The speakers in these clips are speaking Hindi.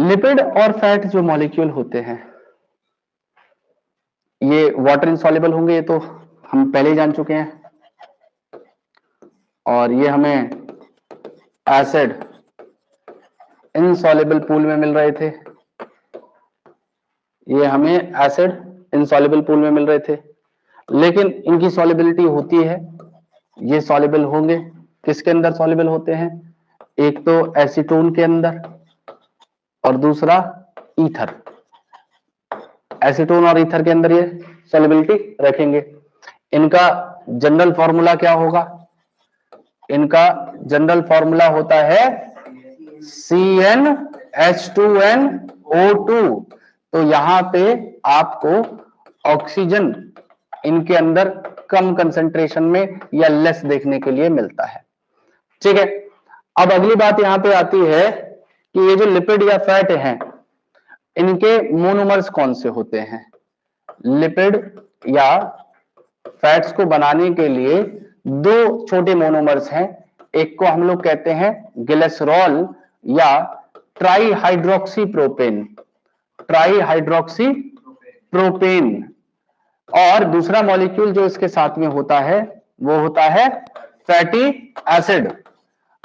लिपिड और फैट जो मॉलिक्यूल होते हैं ये वाटर इनसॉल्युबल होंगे, ये तो हम पहले ही जान चुके हैं, और ये हमें एसिड इनसॉल्युबल पूल में मिल रहे थे, ये हमें एसिड इनसॉल्युबल पूल में मिल रहे थे, लेकिन इनकी सॉल्युबिलिटी होती है, ये सॉल्युबल होंगे किसके अंदर सॉल्युबल होते हैं, एक तो एसीटोन के अंदर और दूसरा ईथर। एसीटोन और ईथर के अंदर ये सॉल्युबिलिटी रखेंगे। इनका जनरल फॉर्मूला क्या होगा, इनका जनरल फॉर्मूला होता है CnH2nO2। तो यहां पे आपको ऑक्सीजन इनके अंदर कम कंसंट्रेशन में या लेस देखने के लिए मिलता है। ठीक है, अब अगली बात यहां पे आती है कि ये जो लिपिड या फैट हैं इनके मोनोमर्स कौन से होते हैं। लिपिड या फैट्स को बनाने के लिए दो छोटे मोनोमर्स हैं, एक को हम लोग कहते हैं ग्लिसरॉल या ट्राईहाइड्रोक्सी प्रोपेन, ट्राईहाइड्रोक्सी प्रोपेन, और दूसरा मॉलिक्यूल जो इसके साथ में होता है वो होता है फैटी एसिड।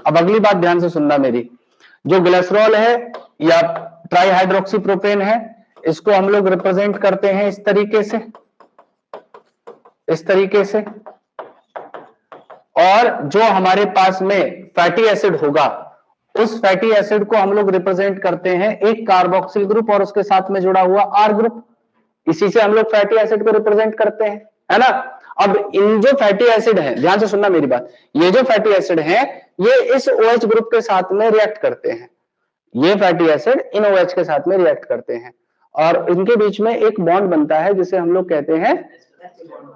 अब अगली बात ध्यान से सुनना मेरी, जो ग्लिसरॉल है या ट्राईहाइड्रोक्सी प्रोपेन है इसको हम लोग रिप्रेजेंट करते हैं इस तरीके से, इस तरीके से, और जो हमारे पास में फैटी एसिड होगा उस फैटी एसिड को हम लोग रिप्रेजेंट करते हैं एक कार्बोक्सिल ग्रुप और उसके साथ में जुड़ा हुआ आर ग्रुप, इसी से हम लोग फैटी एसिड को रिप्रेजेंट करते हैं, है ना। अब इन जो फैटी एसिड है, ध्यान से सुनना मेरी बात, ये जो फैटी एसिड है ये इस OH ग्रुप के साथ में रिएक्ट करते हैं, ये फैटी एसिड इन OH के साथ में रिएक्ट करते हैं और इनके बीच में एक बॉन्ड बनता है जिसे हम लोग कहते हैं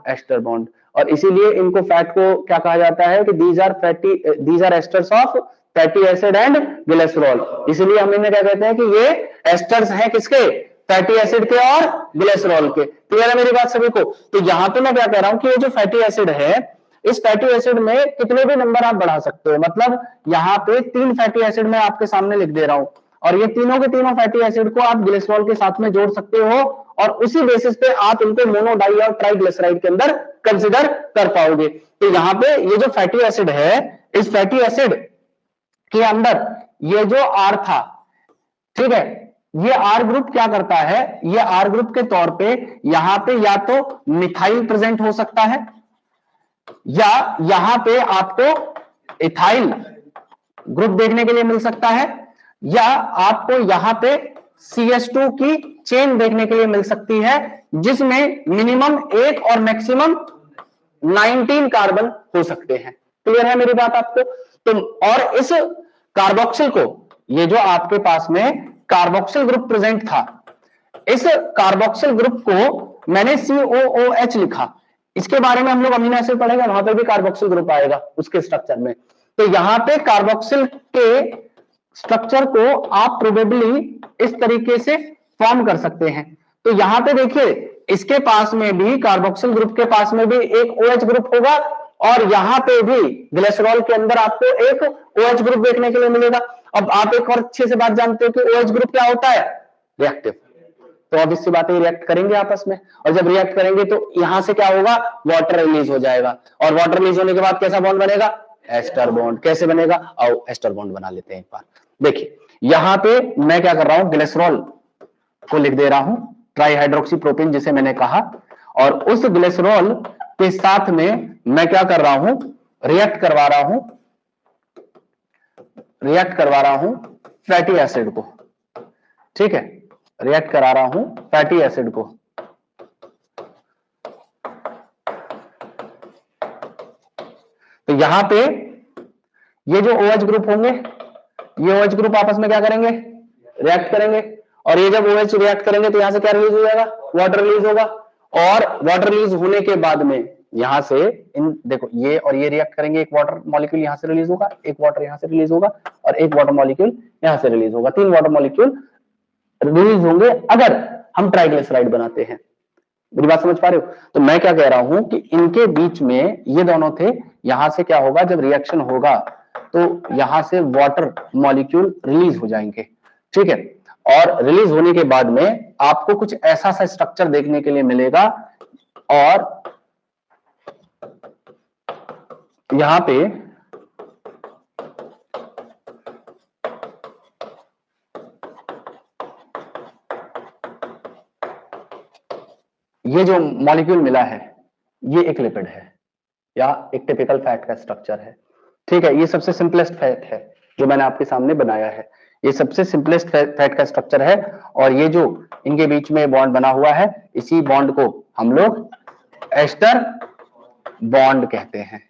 एस्टर बॉन्ड, और इसीलिए इनको फैट को क्या कहा जाता है कि these are esters of fatty acid and glycerol. इसीलिए हम इन्हें क्या कहते हैं कि ये एस्टर्स हैं किसके, फैटी एसिड के और ग्लिसरॉल के। क्लियर है मेरी बात सभी को। तो यहां पे मैं क्या कह रहा हूं कि ये जो फैटी एसिड है इस फैटी एसिड में कितने भी नंबर आप बढ़ा सकते हो, मतलब यहाँ पे 3 फैटी एसिड मैं आपके सामने लिख दे रहा हूं और ये तीनों के तीनों फैटी एसिड को आप ग्लिसरॉल के साथ में जोड़ सकते हो और उसी बेसिस पे आप इनको मोनो डाई और ट्राइग्लिसराइड के अंदर कंसिडर कर पाओगे। तो यहाँ पे ये जो फैटी एसिड है इस फैटी एसिड के अंदर ये जो आर था, ठीक है, ये आर ग्रुप क्या करता है, ये आर ग्रुप के तौर पे यहां पे या तो मिथाइल प्रेजेंट हो सकता है या यहां पे आपको इथाइल ग्रुप देखने के लिए मिल सकता है या आपको यहां पे CH2 की चेन देखने के लिए मिल सकती है जिसमें मिनिमम 1 और मैक्सिमम 19 कार्बन हो सकते हैं। क्लियर है मेरी बात आपको। तो और इस कार्बोक्सिल को, ये जो आपके पास में कार्बोक्सिल ग्रुप प्रेजेंट था, इस कार्बोक्सिल ग्रुप को मैंने COOH लिखा, इसके बारे में हम लोग अमीनो एसिड पढ़ेंगे, वहां पे भी कार्बोक्सिल ग्रुप आएगा उसके स्ट्रक्चर में। तो यहां पे कार्बोक्सिल के स्ट्रक्चर को आप प्रोबेबली इस तरीके से फॉर्म कर सकते हैं। तो यहां पे देखिए इसके पास में भी कार्बोक्सिल ग्रुप के पास में भी एक OH ग्रुप होगा और यहां पे भी ग्लिसरॉल के अंदर आपको एक OH ग्रुप देखने के लिए मिलेगा। अब आप एक और अच्छे से बात जानते हो कि OH ग्रुप क्या होता है, रिएक्टिव। तो अब इससे बातें रिएक्ट करेंगे आपस में और जब रिएक्ट करेंगे तो यहां से क्या होगा, वाटर रिलीज हो जाएगा और वाटर रिलीज होने के बाद कैसा बॉन्ड बनेगा, एस्टर बॉन्ड। कैसे बनेगा, आओ एस्टर बॉन्ड बना लेते हैं एक बार। देखिए यहां पे मैं क्या कर रहा हूं, ग्लिसरॉल को लिख दे रहा हूं, ट्राईहाइड्रोक्सी प्रोपेन जिसे मैंने कहा, और उस ग्लिसरॉल के साथ में मैं क्या कर रहा हूं, रिएक्ट करवा रहा हूं फैटी एसिड को। ठीक है, रिएक्ट करा रहा हूं फैटी एसिड को। तो यहां पे ये जो OH ग्रुप होंगे, ये OH ग्रुप आपस में क्या करेंगे, रिएक्ट करेंगे, और ये जब OH रिएक्ट करेंगे तो यहां से क्या रिलीज हो जाएगा, वाटर रिलीज होगा, और वाटर रिलीज होने के बाद में यहां से इन देखो ये और ये रिएक्ट करेंगे, एक वाटर मॉलिक्यूल यहां से रिलीज होगा, एक वाटर यहां से रिलीज होगा और एक वाटर मॉलिक्यूल यहां से रिलीज होगा। 3 वाटर मॉलिक्यूल रिलीज होंगे अगर हम ट्राइग्लिसराइड बनाते हैं। मेरी बात समझ पा रहे हो। तो मैं क्या कह रहा हूं कि इनके बीच में ये दोनों थे, यहां से क्या होगा, जब रिएक्शन होगा तो यहां से वाटर मॉलिक्यूल रिलीज हो जाएंगे। ठीक है, और रिलीज होने के बाद में आपको कुछ ऐसा सा स्ट्रक्चर देखने के लिए मिलेगा। और यहां पे ये जो मॉलिक्यूल मिला है ये एक लिपिड है या एक टिपिकल फैट का स्ट्रक्चर है। ठीक है, ये सबसे सिंपलेस्ट फैट है जो मैंने आपके सामने बनाया है। ये सबसे सिंपलेस्ट फैट का स्ट्रक्चर है और ये जो इनके बीच में बॉन्ड बना हुआ है इसी बॉन्ड को हम लोग एस्टर बॉन्ड कहते हैं।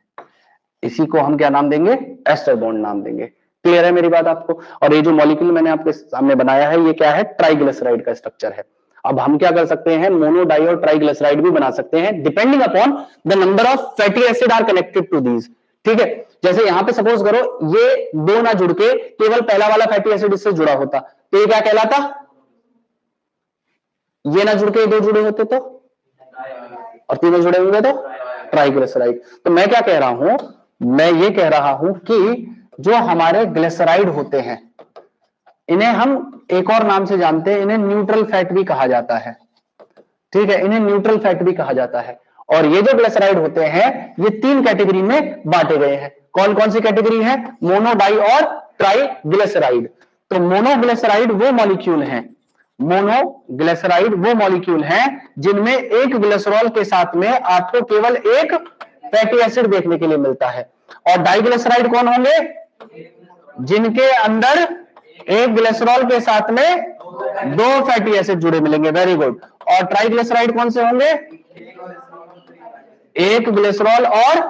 इसी को हम क्या नाम देंगे? एस्टर बॉन्ड नाम देंगे। क्लियर है मेरी बात आपको? और ये जो मॉलिक्यूल मैंने आपके सामने बनाया है ये क्या है? ट्राइग्लिसराइड का स्ट्रक्चर है। अब हम क्या कर सकते हैं? मोनो, डाई और ट्राइग्लिसराइड भी बना सकते हैं depending upon the number of fatty acid are connected to these. ठीक है, जैसे यहां पे सपोज करो ये दो ना जुड़ के केवल पहला वाला फैटी एसिड इससे जुड़ा होता तो ये क्या कहलाता? ये ना जुड़ के दो जुड़े होते तो, और तीनों जुड़े होंगे तो ट्राइग्लिसराइड। तो मैं क्या कह रहा हूं? मैं ये कह रहा हूं कि जो हमारे ग्लिसराइड होते हैं इन्हें हम एक और नाम से जानते हैं, इन्हें न्यूट्रल फैट भी कहा जाता है। ठीक है, इन्हें न्यूट्रल फैट भी कहा जाता है। और ये जो ग्लिसराइड होते हैं ये तीन कैटेगरी में बांटे गए हैं। कौन कौन सी कैटेगरी है? मोनो, डाई और ट्राइग्लिसराइड। तो मोनोग्लिसराइड वो मॉलिक्यूल हैं, मोनोग्लिसराइड वो मॉलिक्यूल हैं जिनमें एक ग्लिसरॉल के साथ में आपको केवल एक फैटी एसिड देखने के लिए मिलता है। और डाइग्लिसराइड कौन होंगे? जिनके अंदर एक ग्लिसरॉल के साथ में दो फैटी एसिड जुड़े मिलेंगे। Very good. और ट्राइग्लिसराइड कौन से होंगे? एक ग्लिसरॉल और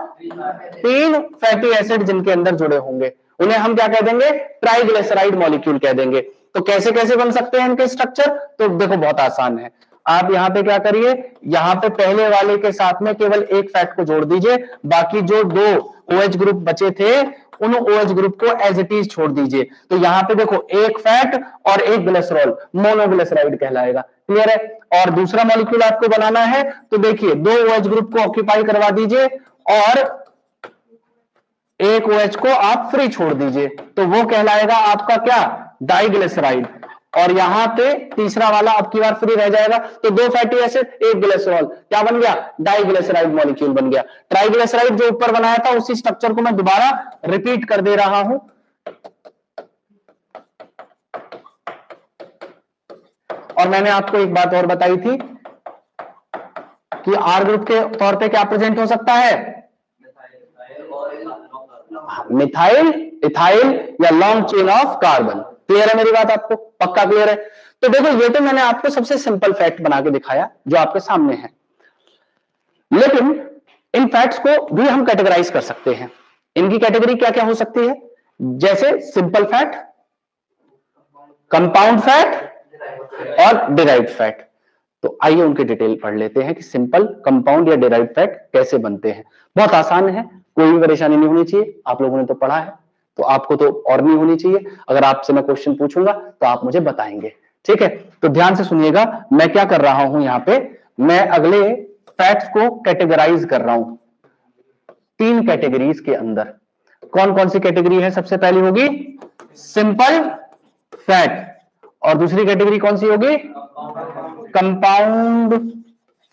तीन फैटी एसिड जिनके अंदर जुड़े होंगे, उन्हें हम क्या कह देंगे? ट्राइग्लिसराइड मॉलिक्यूल कह देंगे। तो कैसे कैसे बन सकते हैं इनके स्ट्रक्चर? तो देखो बहुत आसान है। आप यहां पे क्या करिए, यहां पे पहले वाले के साथ में केवल एक फैट को जोड़ दीजिए, बाकी जो दो OH ग्रुप बचे थे उन OH ग्रुप को एज इट इज छोड़ दीजिए। तो यहां पे देखो एक फैट और एक ग्लिसरॉल, मोनोग्लिसराइड कहलाएगा। क्लियर है? और दूसरा मॉलिक्यूल आपको बनाना है तो देखिए दो OH ग्रुप को ऑक्यूपाई करवा दीजिए और एक OH को आप फ्री छोड़ दीजिए, तो वो कहलाएगा आपका क्या? डाइग्लिसराइड। और यहां पे तीसरा वाला अब की बार फ्री रह जाएगा, तो दो फैटी एसिड एक ग्लिसरॉल, क्या बन गया? डाइग्लिसराइड मॉलिक्यूल बन गया। ट्राइग्लिसराइड जो ऊपर बनाया था उसी स्ट्रक्चर को मैं दोबारा रिपीट कर दे रहा हूं। और मैंने आपको एक बात और बताई थी कि आर ग्रुप के तौर पे क्या प्रेजेंट हो सकता है? मिथाइल, इथाइल या long chain of carbon. Clear है मेरी बात आपको? पक्का क्लियर है? तो देखो ये तो मैंने आपको सबसे सिंपल फैक्ट बना के दिखाया जो आपके सामने है, लेकिन इन फैक्ट्स को भी हम कैटेगराइज कर सकते हैं। इनकी कैटेगरी क्या क्या हो सकती है? जैसे सिंपल फैट, कंपाउंड फैट और डिराइव्ड फैट। तो आइए उनकी डिटेल पढ़ लेते हैं कि सिंपल, कंपाउंड या डिराइव्ड फैट कैसे बनते हैं। बहुत आसान है, कोई भी परेशानी नहीं होनी चाहिए। आप लोगों ने तो पढ़ा है तो आपको तो और नहीं होनी चाहिए। अगर आपसे मैं क्वेश्चन पूछूंगा तो आप मुझे बताएंगे। ठीक है, तो ध्यान से सुनिएगा मैं क्या कर रहा हूं यहां पे। मैं अगले फैट्स को कैटेगराइज कर रहा हूं तीन कैटेगरीज के अंदर। कौन कौन सी कैटेगरी है? सबसे पहली होगी सिंपल फैट और दूसरी कैटेगरी कौन सी होगी? कंपाउंड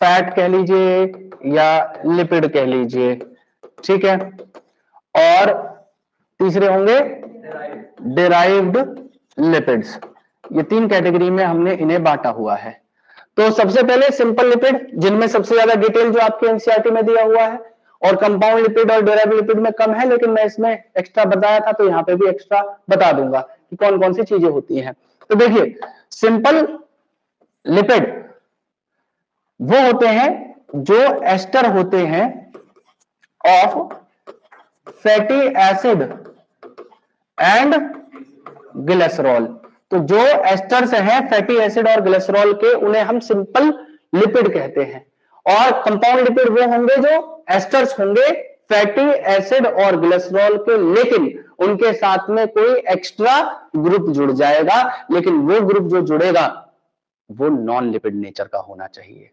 फैट कह लीजिए या लिपिड कह लीजिए। ठीक है, और तीसरे होंगे डिराइव्ड लिपिड्स। ये तीन कैटेगरी में हमने इन्हें बांटा हुआ है। तो सबसे पहले सिंपल लिपिड, जिनमें सबसे ज्यादा डिटेल जो आपके एनसीईआरटी में दिया हुआ है, और कंपाउंड लिपिड और डिराइव्ड लिपिड में कम है, लेकिन मैं इसमें एक्स्ट्रा बताया था तो यहां पे भी एक्स्ट्रा बता दूंगा कि कौन कौन सी चीजें होती हैं। तो देखिए सिंपल लिपिड वो होते हैं जो एस्टर होते हैं of fatty acid and glycerol. तो जो एस्टर्स हैं फैटी एसिड और ग्लिसरॉल के, उन्हें हम सिंपल लिपिड कहते हैं। और कंपाउंड लिपिड वो होंगे जो एस्टर्स होंगे फैटी एसिड और ग्लिसरॉल के, लेकिन उनके साथ में कोई एक्स्ट्रा ग्रुप जुड़ जाएगा, लेकिन वो ग्रुप जो जुड़ेगा वो नॉन लिपिड नेचर का होना चाहिए।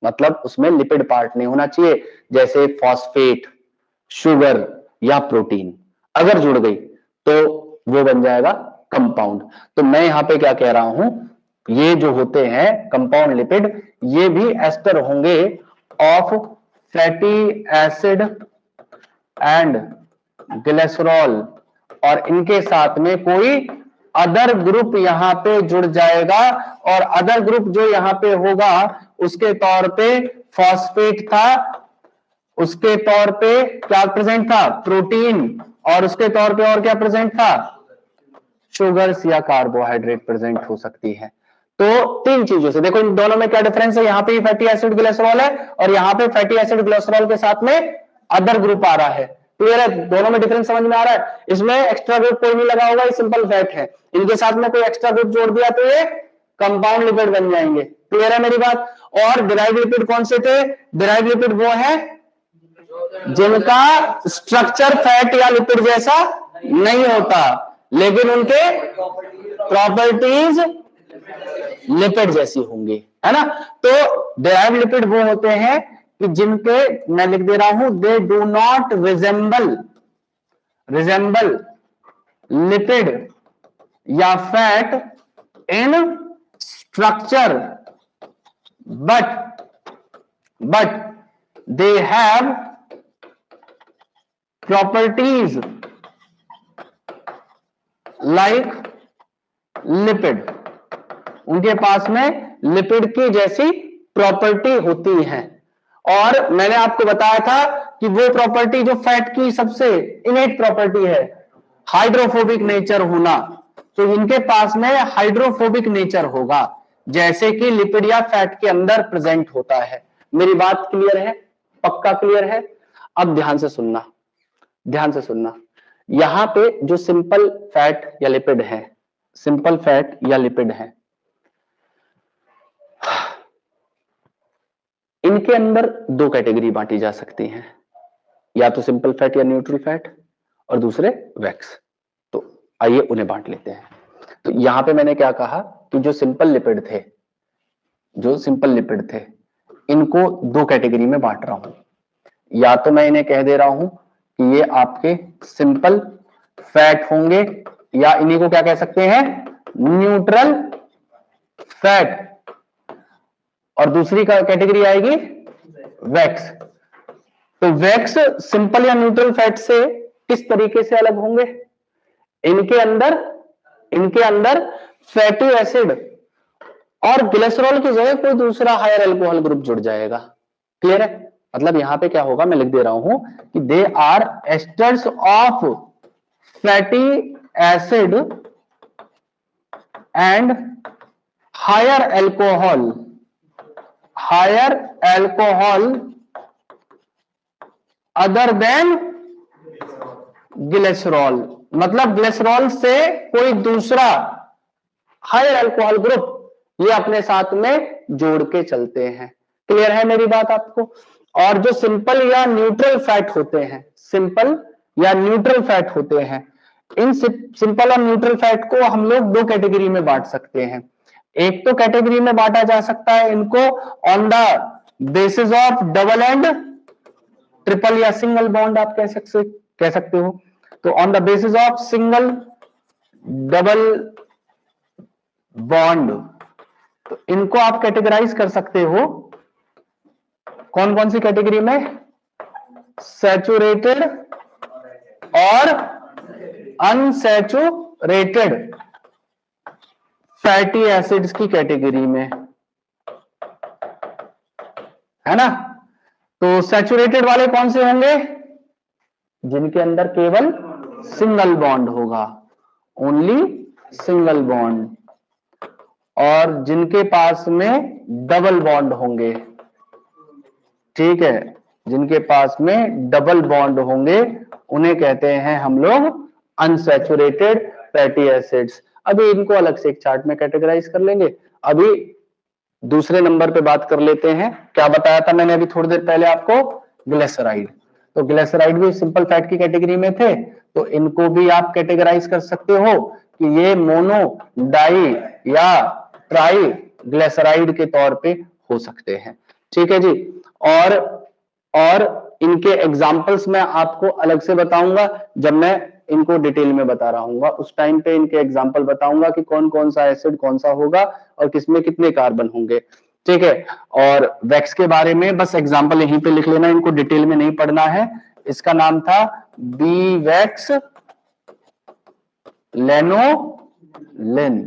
मतलब उसमें लिपिड पार्ट नहीं होना चाहिए, जैसे फॉस्फेट, शुगर या प्रोटीन। अगर जुड़ गई तो वो बन जाएगा कंपाउंड। तो मैं यहां पे क्या कह रहा हूं, ये जो होते हैं कंपाउंड लिपिड, ये भी एस्टर होंगे of fatty acid and glycerol, और इनके साथ में कोई अदर ग्रुप यहां पे जुड़ जाएगा, और अदर ग्रुप जो यहां पे होगा उसके तौर पे फॉस्फेट था, उसके तौर पे क्या प्रेजेंट था, प्रोटीन, और उसके तौर पे और क्या प्रेजेंट था, शुगर्स या कार्बोहाइड्रेट प्रेजेंट हो सकती है। तो तीन चीजों से देखो, इन दोनों में क्या डिफरेंस है, यहां पे फैटी एसिड ग्लिसरॉल है और यहां पे फैटी एसिड ग्लिसरॉल के साथ में अदर ग्रुप आ रहा है। क्लियर है, दोनों में डिफरेंस समझ में आ रहा है। इसमें एक्स्ट्रा ग्रुप कोई नहीं लगा होगा, ये सिंपल फैट है, इनके साथ में कोई एक्स्ट्रा ग्रुप जोड़ दिया तो ये कंपाउंड लिपिड बन जाएंगे। क्लियर है मेरी बात। और डिराइव्ड लिपिड कौन से थे, डिराइव्ड लिपिड वो है जिनका स्ट्रक्चर फैट या लिपिड जैसा नहीं होता, लेकिन उनके प्रॉपर्टीज लिपिड जैसी होंगी, है ना। तो डिराइव्ड लिपिड वो होते हैं कि जिनके, मैं लिख दे रहा हूं, they do not resemble lipid या fat in structure, but they have properties like lipid, उनके पास में लिपिड की जैसी प्रॉपर्टी होती है। और मैंने आपको बताया था कि वो प्रॉपर्टी जो फैट की सबसे इनेट प्रॉपर्टी है, हाइड्रोफोबिक नेचर होना, तो इनके पास में हाइड्रोफोबिक नेचर होगा, जैसे कि लिपिड या फैट के अंदर प्रेजेंट होता है। मेरी बात क्लियर है, पक्का क्लियर है। अब ध्यान से सुनना, ध्यान से सुनना, यहां पे जो सिंपल फैट या लिपिड है, सिंपल फैट या लिपिड है, इनके अंदर दो कैटेगरी बांटी जा सकती हैं, या तो सिंपल फैट या न्यूट्रल फैट, और दूसरे वैक्स। तो आइए उन्हें बांट लेते हैं। तो यहां पे मैंने क्या कहा कि जो सिंपल लिपिड थे, जो सिंपल लिपिड थे, इनको दो कैटेगरी में बांट रहा हूं। या तो मैं इन्हें कह दे रहा हूं कि ये आपके सिंपल फैट होंगे, या इन्हीं को क्या कह सकते हैं, न्यूट्रल फैट, और दूसरी का कैटेगरी आएगी वैक्स। तो वैक्स सिंपल या न्यूट्रल फैट से किस तरीके से अलग होंगे, इनके अंदर फैटी एसिड और ग्लिसरॉल की जगह कोई दूसरा हायर अल्कोहल ग्रुप जुड़ जाएगा। क्लियर है, मतलब यहां पे क्या होगा, मैं लिख दे रहा हूं कि they are esters of fatty acid and higher alcohol other than glycerol, मतलब ग्लिसरॉल से कोई दूसरा हायर अल्कोहल ग्रुप ये अपने साथ में जोड़ के चलते हैं। क्लियर है मेरी बात आपको। और जो सिंपल या न्यूट्रल फैट होते हैं, सिंपल या न्यूट्रल फैट होते हैं, इन सिंपल और न्यूट्रल फैट को हम लोग दो कैटेगरी में बांट सकते हैं। एक तो कैटेगरी में बांटा जा सकता है इनको on the basis of double and triple या सिंगल बॉन्ड आप कह सकते हो। तो on the basis of single double bond, तो इनको आप कैटेगराइज कर सकते हो कौन कौन सी कैटेगरी में, सैचुरेटेड और अनसैचुरेटेड फैटी एसिड्स की कैटेगरी में, है ना। तो सैचुरेटेड वाले कौन से होंगे, जिनके अंदर केवल सिंगल बॉन्ड होगा, ओनली सिंगल बॉन्ड, और जिनके पास में डबल बॉन्ड होंगे, ठीक है, जिनके पास में डबल बॉन्ड होंगे उन्हें कहते हैं हम लोग अनसैचुरेटेड फैटी एसिड्स। अभी इनको अलग से एक चार्ट में कैटेगराइज कर लेंगे। अभी दूसरे नंबर पे बात कर लेते हैं, क्या बताया था मैंने अभी थोड़ी देर पहले आपको, ग्लिसराइड। तो ग्लिसराइड भी सिंपल फैट की कैटेगरी में थे, तो इनको भी आप कैटेगराइज कर सकते हो कि ये मोनो, डाई या ट्राई ग्लिसराइड के तौर पे हो सकते हैं। ठीक है जी। और इनके एग्जाम्पल्स मैं आपको अलग से बताऊंगा जब मैं इनको डिटेल में बता रहा हूँ, उस टाइम पे इनके एग्जाम्पल बताऊंगा कि कौन कौन सा एसिड कौन सा होगा और किसमें कितने कार्बन होंगे, ठीक है। और वैक्स के बारे में बस एग्जाम्पल यहीं पे लिख लेना, इनको डिटेल में नहीं पढ़ना है। इसका नाम था बी वैक्स लेनोलिन।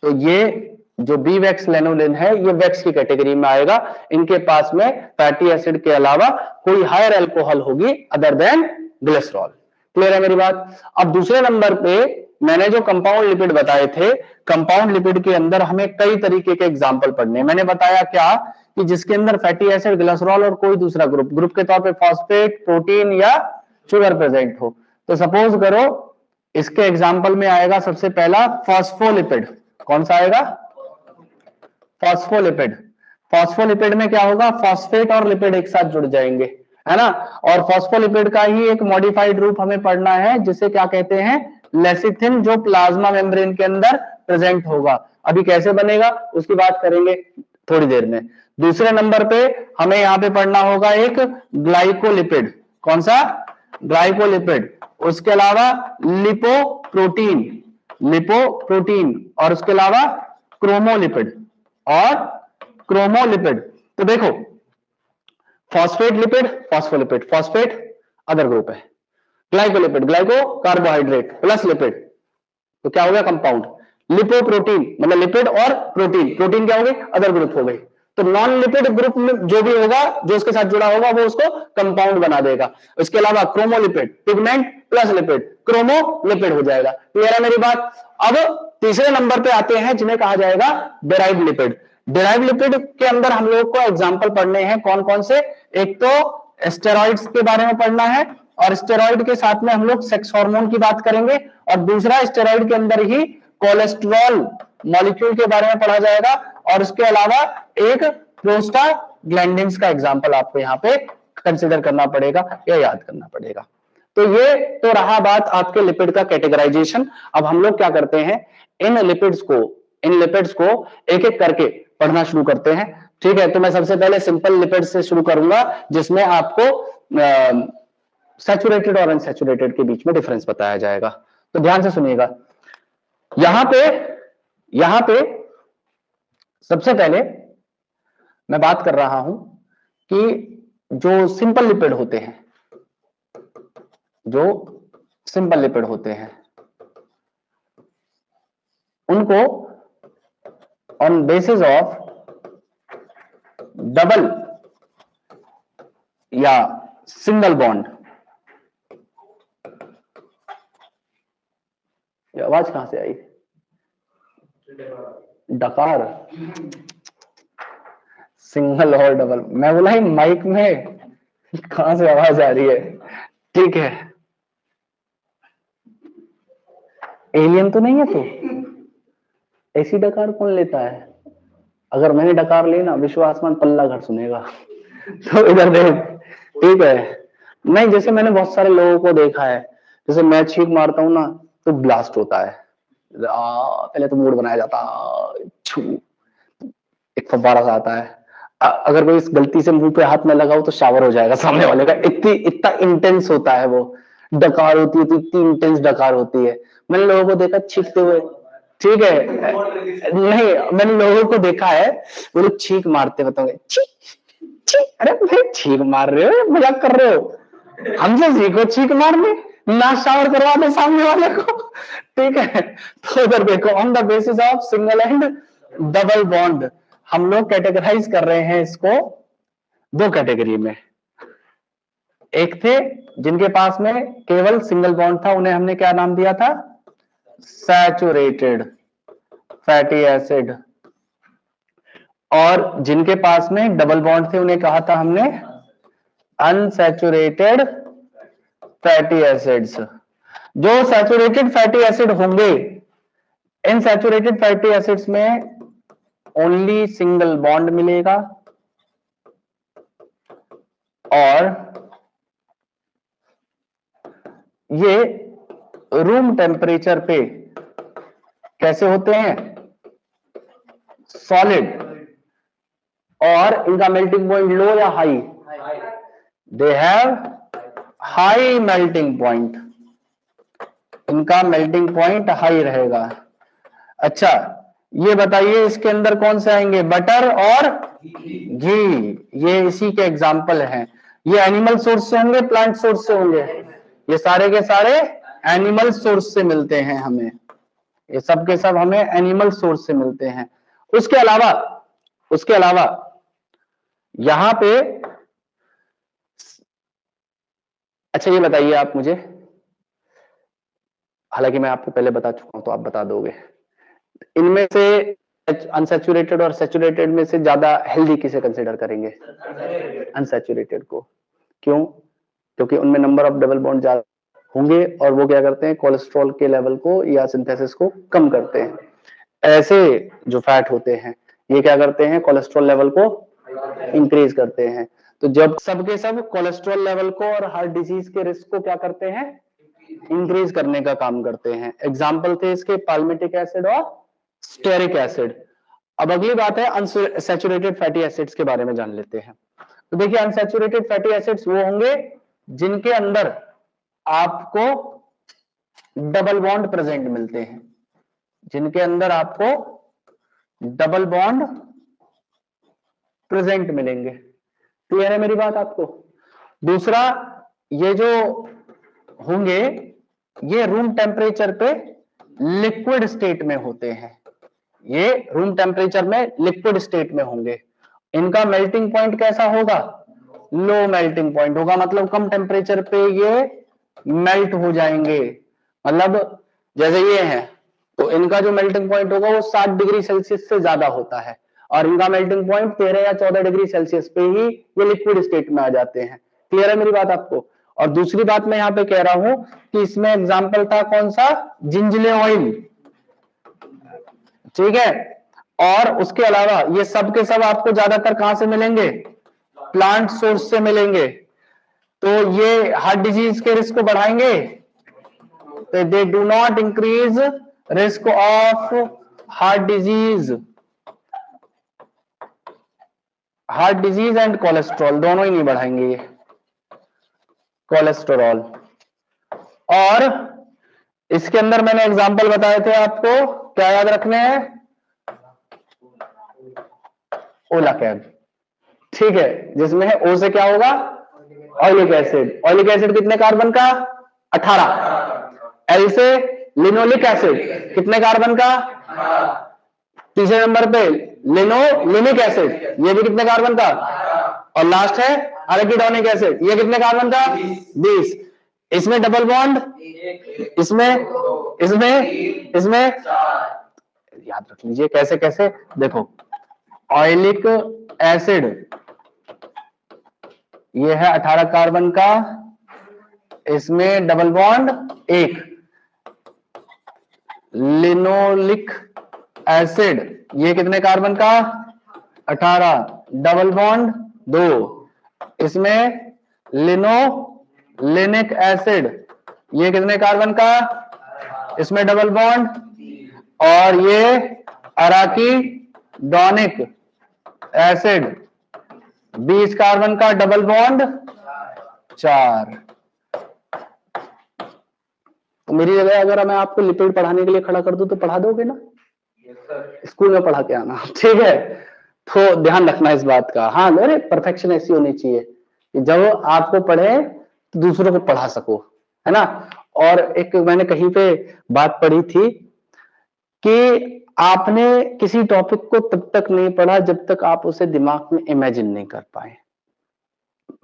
तो ये जो बी वैक्स लेनोलिन है ये वैक्स की कैटेगरी में आएगा। इनके पास में फैटी एसिड के अलावा कोई हायर अल्कोहल होगी अदर देन ग्लिसरॉल। क्लियर है मेरी बात? अब दूसरे नंबर पे मैंने जो कंपाउंड लिपिड बताए थे, कंपाउंड लिपिड के अंदर हमें कई तरीके के एग्जाम्पल पढ़ने। मैंने बताया क्या कि जिसके अंदर फैटी एसिड, ग्लिसरॉल और कोई दूसरा ग्रुप के तौर पे फॉस्फेट, प्रोटीन या शुगर प्रेजेंट हो। तो सपोज करो इसके एग्जाम्पल में आएगा सबसे पहला फॉस्फोलिपिड। कौन सा आएगा? फॉस्फोलिपिड। फॉस्फोलिपिड में क्या होगा? फॉस्फेट और लिपिड एक साथ जुड़ जाएंगे, है ना। और फॉस्फोलिपिड का ही एक मॉडिफाइड रूप हमें पढ़ना है जिसे क्या कहते हैं? लेसिथिन, जो प्लाज्मा मेम्ब्रेन के अंदर प्रेजेंट होगा। अभी कैसे बनेगा उसकी बात करेंगे थोड़ी देर में। दूसरे नंबर पे हमें यहां पे पढ़ना होगा एक ग्लाइकोलिपिड। कौन सा? ग्लाइकोलिपिड। उसके अलावा लिपोप्रोटीन, लिपोप्रोटीन, और उसके अलावा क्रोमोलिपिड और क्रोमोलिपिड। तो देखो phosphate lipid, phospholipid, phosphate other group है, glycolipid, glyco carbohydrate plus lipid, तो क्या हो गया? कंपाउंड। लिपोप्रोटीन मतलब लिपिड और प्रोटीन, प्रोटीन क्या हो गई? अदर ग्रुप हो गई। तो नॉन लिपिड ग्रुप में जो भी होगा, जो उसके साथ जुड़ा होगा, वो उसको कंपाउंड बना देगा। इसके अलावा क्रोमोलिपिड, पिगमेंट प्लस लिपिड, क्रोमोलिपिड हो जाएगा। क्लियर है मेरी बात? अब तीसरे नंबर पे आते हैं जिन्हें कहा जाएगा डेराइव्ड लिपिड। डेराइव्ड लिपिड के अंदर हम लोग को एग्जाम्पल पढ़ने हैं कौन कौन से? एक तो स्टेरॉइड्स के बारे में पढ़ना है, और स्टेरॉइड के साथ में हम लोग सेक्स हार्मोन की बात करेंगे, और दूसरा स्टेरॉइड के अंदर ही कोलेस्ट्रॉल मॉलिक्यूल के बारे में पढ़ा जाएगा, और उसके अलावा एक प्रोस्टाग्लैंडिन्स का एग्जांपल आपको यहाँ पे कंसीडर करना पड़ेगा या याद करना पड़ेगा। तो ये तो रहा बात आपके लिपिड का कैटेगराइजेशन। अब हम लोग क्या करते हैं, इन लिपिड्स को एक एक करके पढ़ना शुरू करते हैं, ठीक है। तो मैं सबसे पहले सिंपल लिपिड से शुरू करूंगा, जिसमें आपको सैचुरेटेड और अनसैचुरेटेड के बीच में डिफरेंस बताया जाएगा। तो ध्यान से सुनिएगा। यहां पे सबसे पहले मैं बात कर रहा हूं कि जो सिंपल लिपिड होते हैं, उनको ऑन बेसिस ऑफ डबल या सिंगल बॉन्ड, ये आवाज कहां से आई? डकार, सिंगल और डबल। मैं बोला माइक में कहां से आवाज आ रही है? ठीक है, एलियन तो नहीं है? तो ऐसी डकार कौन लेता है? अगर मैंने डकार लेना, विश्व आसमान पल्ला घर सुनेगा। तो इधर देख, ठीक है। नहीं, जैसे मैंने बहुत सारे लोगों को देखा है, जैसे मैं छींक मारता हूं ना तो ब्लास्ट होता है, पहले तो मूड बनाया जाता, एक फव्वारा सा आता है। अगर कोई गलती से मुंह पे हाथ में लगाओ तो शावर हो जाएगा सामने वाले का, इतना इंटेंस होता है वो डकार होती है, इतनी इंटेंस डकार होती है। मैंने लोगों को देखा छींकते हुए, ठीक है, नहीं मैंने लोगों को देखा है वो लोग छींक मारते, बताओगे छींक छींक, अरे भाई छींक मार रहे हो, मजाक कर रहे हो? हमसे सीखो छींक मारने, ना शावर करवा दो सामने वाले को, ठीक है। तो इधर देखो, on the basis of single and double bond हम लोग कैटेगराइज कर रहे हैं इसको दो कैटेगरी में। एक थे जिनके पास में केवल सिंगल बॉन्ड था, उन्हें हमने क्या नाम दिया था? Saturated fatty acid. और जिनके पास में डबल बॉन्ड थे उन्हें कहा था हमने अनसैचुरेटेड फैटी एसिड्स। जो सैचुरेटेड फैटी एसिड होंगे, इन सैचुरेटेड फैटी एसिड्स में ओनली सिंगल बॉन्ड मिलेगा, और ये रूम टेम्परेचर पे कैसे होते हैं? सॉलिड। और इनका मेल्टिंग पॉइंट लो या high? They have high melting point. इनका मेल्टिंग पॉइंट हाई रहेगा। अच्छा ये बताइए इसके अंदर कौन से आएंगे, बटर और घी, ये इसी के एग्जाम्पल हैं। ये एनिमल सोर्स से होंगे, प्लांट सोर्स से होंगे, ये सारे के सारे एनिमल सोर्स से मिलते हैं हमें, ये सब के सब हमें एनिमल सोर्स से मिलते हैं। उसके अलावा यहां पे, अच्छा ये बताइए आप मुझे, हालांकि मैं आपको पहले बता चुका हूं तो आप बता दोगे, इनमें से अनसैचुरेटेड और सैचुरेटेड में से ज्यादा हेल्दी किसे कंसीडर करेंगे, अनसैचुरेटेड को। क्यों? क्योंकि उनमें नंबर ऑफ डबल बॉन्ड ज्यादा होंगे और वो क्या करते हैं, कोलेस्ट्रॉल के लेवल को या सिंथेसिस को कम करते हैं। ऐसे जो फैट होते हैं ये क्या करते हैं, कोलेस्ट्रॉल लेवल को इंक्रीज करते हैं। तो जब सबके सब कोलेस्ट्रॉल लेवल को और हार्ट डिजीज के रिस्क को क्या करते हैं, इंक्रीज करने का काम करते हैं। एग्जाम्पल थे इसके पाल्मिटिक एसिड और स्टेरिक एसिड। अब अगली बात है अनसैचुरेटेड फैटी एसिड्स के बारे में जान लेते हैं। तो देखिए अनसैचुरेटेड फैटी एसिड्स वो होंगे जिनके अंदर आपको डबल बॉन्ड प्रेजेंट मिलते हैं, जिनके अंदर आपको डबल बॉन्ड प्रेजेंट मिलेंगे। क्लियर है मेरी बात आपको? दूसरा, ये जो होंगे ये रूम टेम्परेचर पे लिक्विड स्टेट में होते हैं, ये रूम टेम्परेचर में लिक्विड स्टेट में होंगे। इनका मेल्टिंग पॉइंट कैसा होगा, लो मेल्टिंग पॉइंट होगा, मतलब कम टेम्परेचर पे ये मेल्ट हो जाएंगे। मतलब जैसे ये है तो इनका जो मेल्टिंग पॉइंट होगा वो 60 डिग्री सेल्सियस से ज्यादा होता है और इनका मेल्टिंग पॉइंट 13 या 14 डिग्री सेल्सियस पे ही ये लिक्विड स्टेट में आ जाते हैं। क्लियर है मेरी बात आपको? और दूसरी बात मैं यहाँ पे कह रहा हूं कि इसमें एग्जाम्पल था कौन सा, जिंजले ऑयल, ठीक है। और उसके अलावा ये सब के सब आपको ज्यादातर कहां से मिलेंगे, प्लांट सोर्स से मिलेंगे। तो ये हार्ट डिजीज के रिस्क को बढ़ाएंगे, तो दे do not increase risk of heart disease and cholesterol, दोनों ही नहीं बढ़ाएंगे ये कोलेस्ट्रॉल। और इसके अंदर मैंने एग्जांपल बताए थे आपको, क्या याद रखने हैं, ओला कैब, ठीक है, जिसमें ओ से क्या होगा, ऑयलिक एसिड। ऑयलिक एसिड कितने कार्बन का, 18। एल से लिनोलिक एसिड कितने कार्बन का, तीसरे नंबर पे लिनोलिक एसिड, ये भी कितने कार्बन का, और लास्ट है एराकिडोनिक एसिड, ये कितने कार्बन का, 20। इसमें डबल बॉन्ड, इसमें याद रख लीजिए कैसे कैसे, देखो ऑयलिक एसिड ये है 18 कार्बन का, इसमें डबल बॉन्ड 1, लिनोलिक एसिड ये कितने कार्बन का, 18, डबल बॉन्ड 2, इसमें लिनोलिनिक एसिड ये कितने कार्बन का, इसमें डबल बॉन्ड, और ये एराकिडोनिक एसिड 20 कार्बन का, डबल बॉन्ड 4। तो मेरी जगह अगर मैं आपको लिपिड पढ़ाने के लिए खड़ा कर दूं तो पढ़ा दोगे ना? स्कूल में पढ़ा के आना, ठीक है। तो ध्यान रखना इस बात का, हाँ मेरे परफेक्शन ऐसी होनी चाहिए कि जब आपको पढ़े तो दूसरों को पढ़ा सको, है ना। और एक मैंने कहीं पे बात पढ़ी थी कि आपने किसी टॉपिक को तब तक नहीं पढ़ा जब तक आप उसे दिमाग में इमेजिन नहीं कर पाए।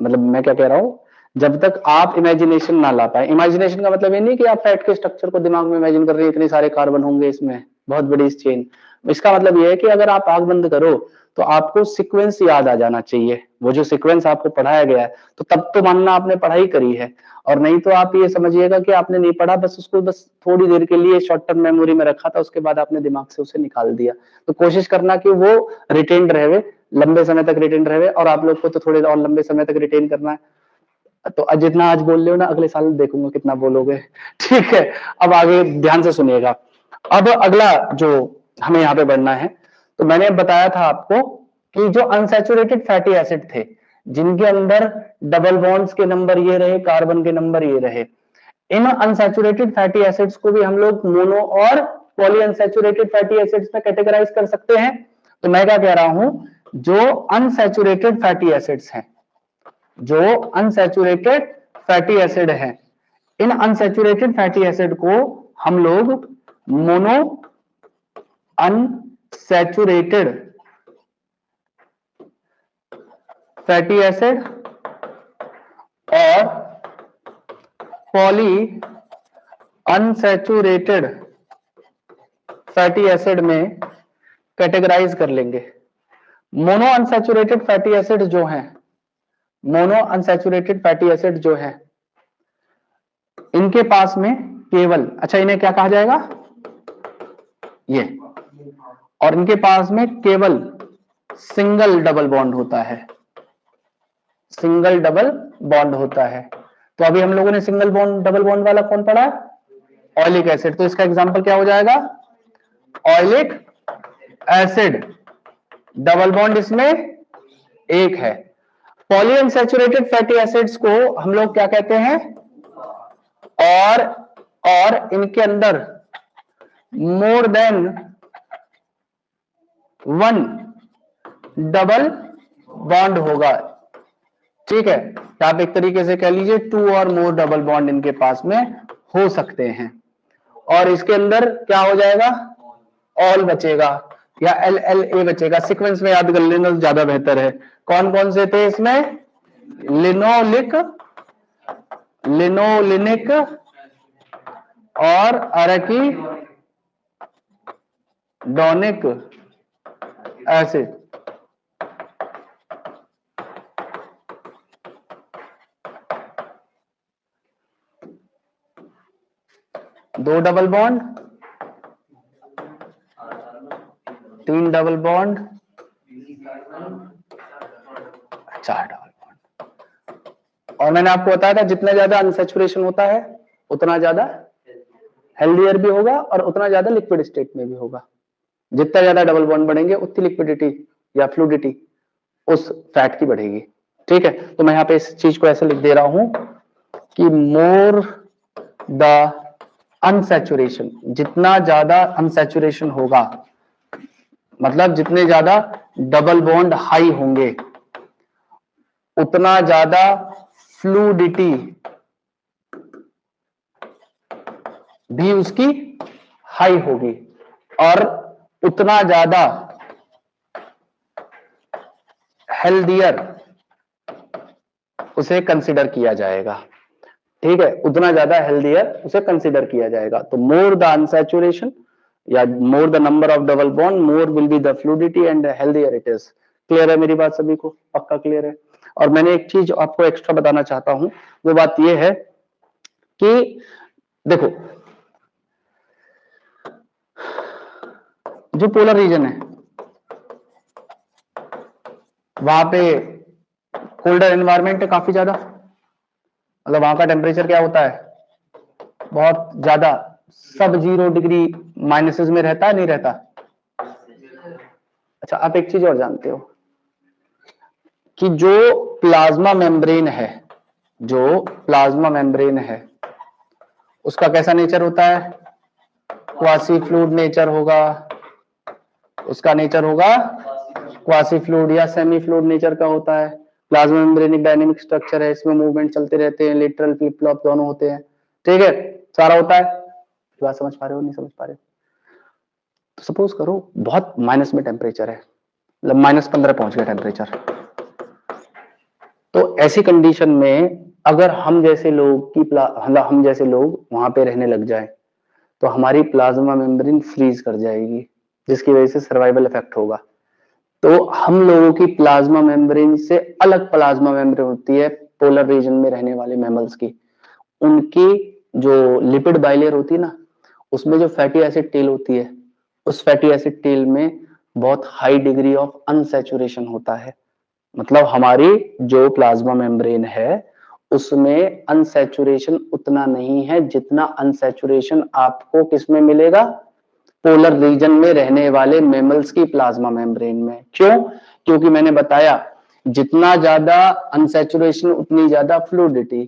मतलब मैं क्या कह रहा हूं, जब तक आप इमेजिनेशन ना ला पाए। इमेजिनेशन का मतलब ये नहीं कि आप फैट के स्ट्रक्चर को दिमाग में इमेजिन कर रहे हैं, इतने सारे कार्बन होंगे इसमें, बहुत बड़ी इस चेन। इसका मतलब ये है कि अगर आप आंख बंद करो तो आपको सीक्वेंस याद आ जाना चाहिए, वो जो सीक्वेंस आपको पढ़ाया गया है, तो तब तो मानना आपने पढ़ाई करी है। और नहीं तो आप ये समझिएगा कि आपने नहीं पढ़ा, बस उसको बस थोड़ी देर के लिए शॉर्ट टर्म मेमोरी में रखा था, उसके बाद आपने दिमाग से उसे निकाल दिया। तो कोशिश करना कि वो रिटेन्ड रहे, लंबे समय तक रिटेन रहे, और आप लोग को तो थोड़े और लंबे समय तक रिटेन करना है। तो जितना आज बोल रहे हो ना, अगले साल देखूंगा कितना बोलोगे, ठीक है। अब आगे ध्यान से सुनिएगा। अब अगला जो हमें यहाँ पे बढ़ना है, तो मैंने बताया था आपको कि जो अनसैचुरेटेड फैटी एसिड थे जिनके अंदर डबल बॉन्ड्स के नंबर ये रहे, कार्बन के नंबर ये रहे, इन अनसैचुरेटेड फैटी एसिड्स को भी हम लोग मोनो और पॉली अनसैचुरेटेड फैटी एसिड्स में कैटेगराइज कर सकते हैं। तो मैं क्या कह रहा हूं, जो अनसैचुरेटेड फैटी एसिड्स हैं, जो अनसैचुरेटेड फैटी एसिड है, इन अनसैचुरेटेड फैटी एसिड को हम लोग मोनो अनसैचुरेटेड फैटी एसिड और पॉली अनसैचुरेटेड फैटी एसिड में कैटेगराइज कर लेंगे। मोनो अनसैचुरेटेड फैटी एसिड जो है, मोनो अनसैचुरेटेड फैटी एसिड जो है, इनके पास में केवल, अच्छा इन्हें क्या कहा जाएगा, ये, और इनके पास में केवल सिंगल डबल बॉन्ड होता है, सिंगल डबल बॉन्ड होता है। तो अभी हम लोगों ने सिंगल बॉन्ड डबल बॉन्ड वाला कौन पढ़ा, ऑयलिक एसिड। तो इसका एग्जांपल क्या हो जाएगा, ऑयलिक एसिड, डबल बॉन्ड इसमें एक है। पॉली अनसैचुरेटेड फैटी एसिड्स को हम लोग क्या कहते हैं, और इनके अंदर more than one double bond होगा, ठीक है। तो आप एक तरीके से कह लीजिए 2 और मोर डबल बॉन्ड इनके पास में हो सकते हैं। और इसके अंदर क्या हो जाएगा, ऑल बचेगा या LLA बचेगा। सीक्वेंस में याद कर लेना ज्यादा बेहतर है। कौन कौन से थे इसमें, लिनोलिक, लिनोलिनिक और अरेकिडोनिक एसिड। दो double bond, 3 double bond, 4 double bond. और मैंने आपको बताया था जितना ज्यादा अनसैचुरेशन होता है उतना ज्यादा हेल्दियर भी होगा और उतना ज्यादा लिक्विड स्टेट में भी होगा। जितना ज्यादा डबल बॉन्ड बढ़ेंगे उतनी लिक्विडिटी या फ्लूइडिटी उस फैट की बढ़ेगी, ठीक है। तो मैं यहाँ पे इस चीज को ऐसे लिख दे रहा हूं कि मोर द अनसैचुरेशन, जितना ज्यादा अनसैचुरेशन होगा, मतलब जितने ज्यादा डबल बॉन्ड हाई होंगे उतना ज्यादा फ्लूइडिटी भी उसकी हाई होगी और उतना ज्यादा हेल्दियर उसे कंसिडर किया जाएगा, ठीक है। उतना ज्यादा हेल्दियर उसे कंसिडर किया जाएगा। तो मोर द अनसैचुरेशन या more the number of double bond, more will be the fluidity and healthier it is. Clear है मेरी बात सभी को, पक्का क्लियर है। और मैंने एक चीज आपको एक्स्ट्रा बताना चाहता हूं, वो बात यह है कि देखो जो पोलर रीजन है वहां पे कोल्डर एनवायरनमेंट है काफी ज्यादा, मतलब वहां का टेम्परेचर क्या होता है, बहुत ज्यादा, सब 0 डिग्री माइनसेस में रहता है, नहीं रहता। अच्छा आप एक चीज और जानते हो कि जो प्लाज्मा मेम्ब्रेन है, जो प्लाज्मा मेम्ब्रेन है उसका कैसा नेचर होता है, क्वासी फ्लूइड नेचर होगा, उसका नेचर होगा क्वासी फ्लूइड या सेमी फ्लूइड नेचर का होता है। प्लाज्मा मेम्ब्रेन एक डायनेमिक स्ट्रक्चर है, इसमें मूवमेंट चलते रहते हैं, लेटरल फ्लिप फ्लॉप दोनों होते हैं, ठीक है, सारा होता है। बात समझ पा रहे हो, नहीं समझ पा रहे हो? तो सपोज करो बहुत माइनस में टेम्परेचर है, मतलब -15 पहुंच गया टेम्परेचर। तो ऐसी कंडीशन में अगर हम जैसे लोग हम जैसे लोग वहां पे रहने लग जाए तो हमारी प्लाज्मा मेम्ब्रेन फ्रीज कर जाएगी, जिसकी वजह से सर्वाइवल इफेक्ट होगा। तो हम लोगों की प्लाज्मा मेम्ब्रेन से अलग प्लाज्मा मेम्ब्रेन होती है पोलर रीजन में रहने वाले मैमल्स की। उनकी जो लिपिड बाइलेयर होती है ना, उसमें जो फैटी एसिड टेल होती है, उस फैटी एसिड टेल में बहुत हाई डिग्री ऑफ अनसैचुरेशन होता है। मतलब हमारी जो प्लाज्मा मेम्ब्रेन है उसमें अनसैचुरेशन उतना नहीं है जितना अनसैचुरेशन आपको किसमें मिलेगा, पोलर रीजन में रहने वाले मैमल्स की प्लाज्मा मेम्ब्रेन में। क्यों? क्योंकि मैंने बताया जितना ज्यादा अनसैचुरेशन उतनी ज्यादा फ्लूइडिटी।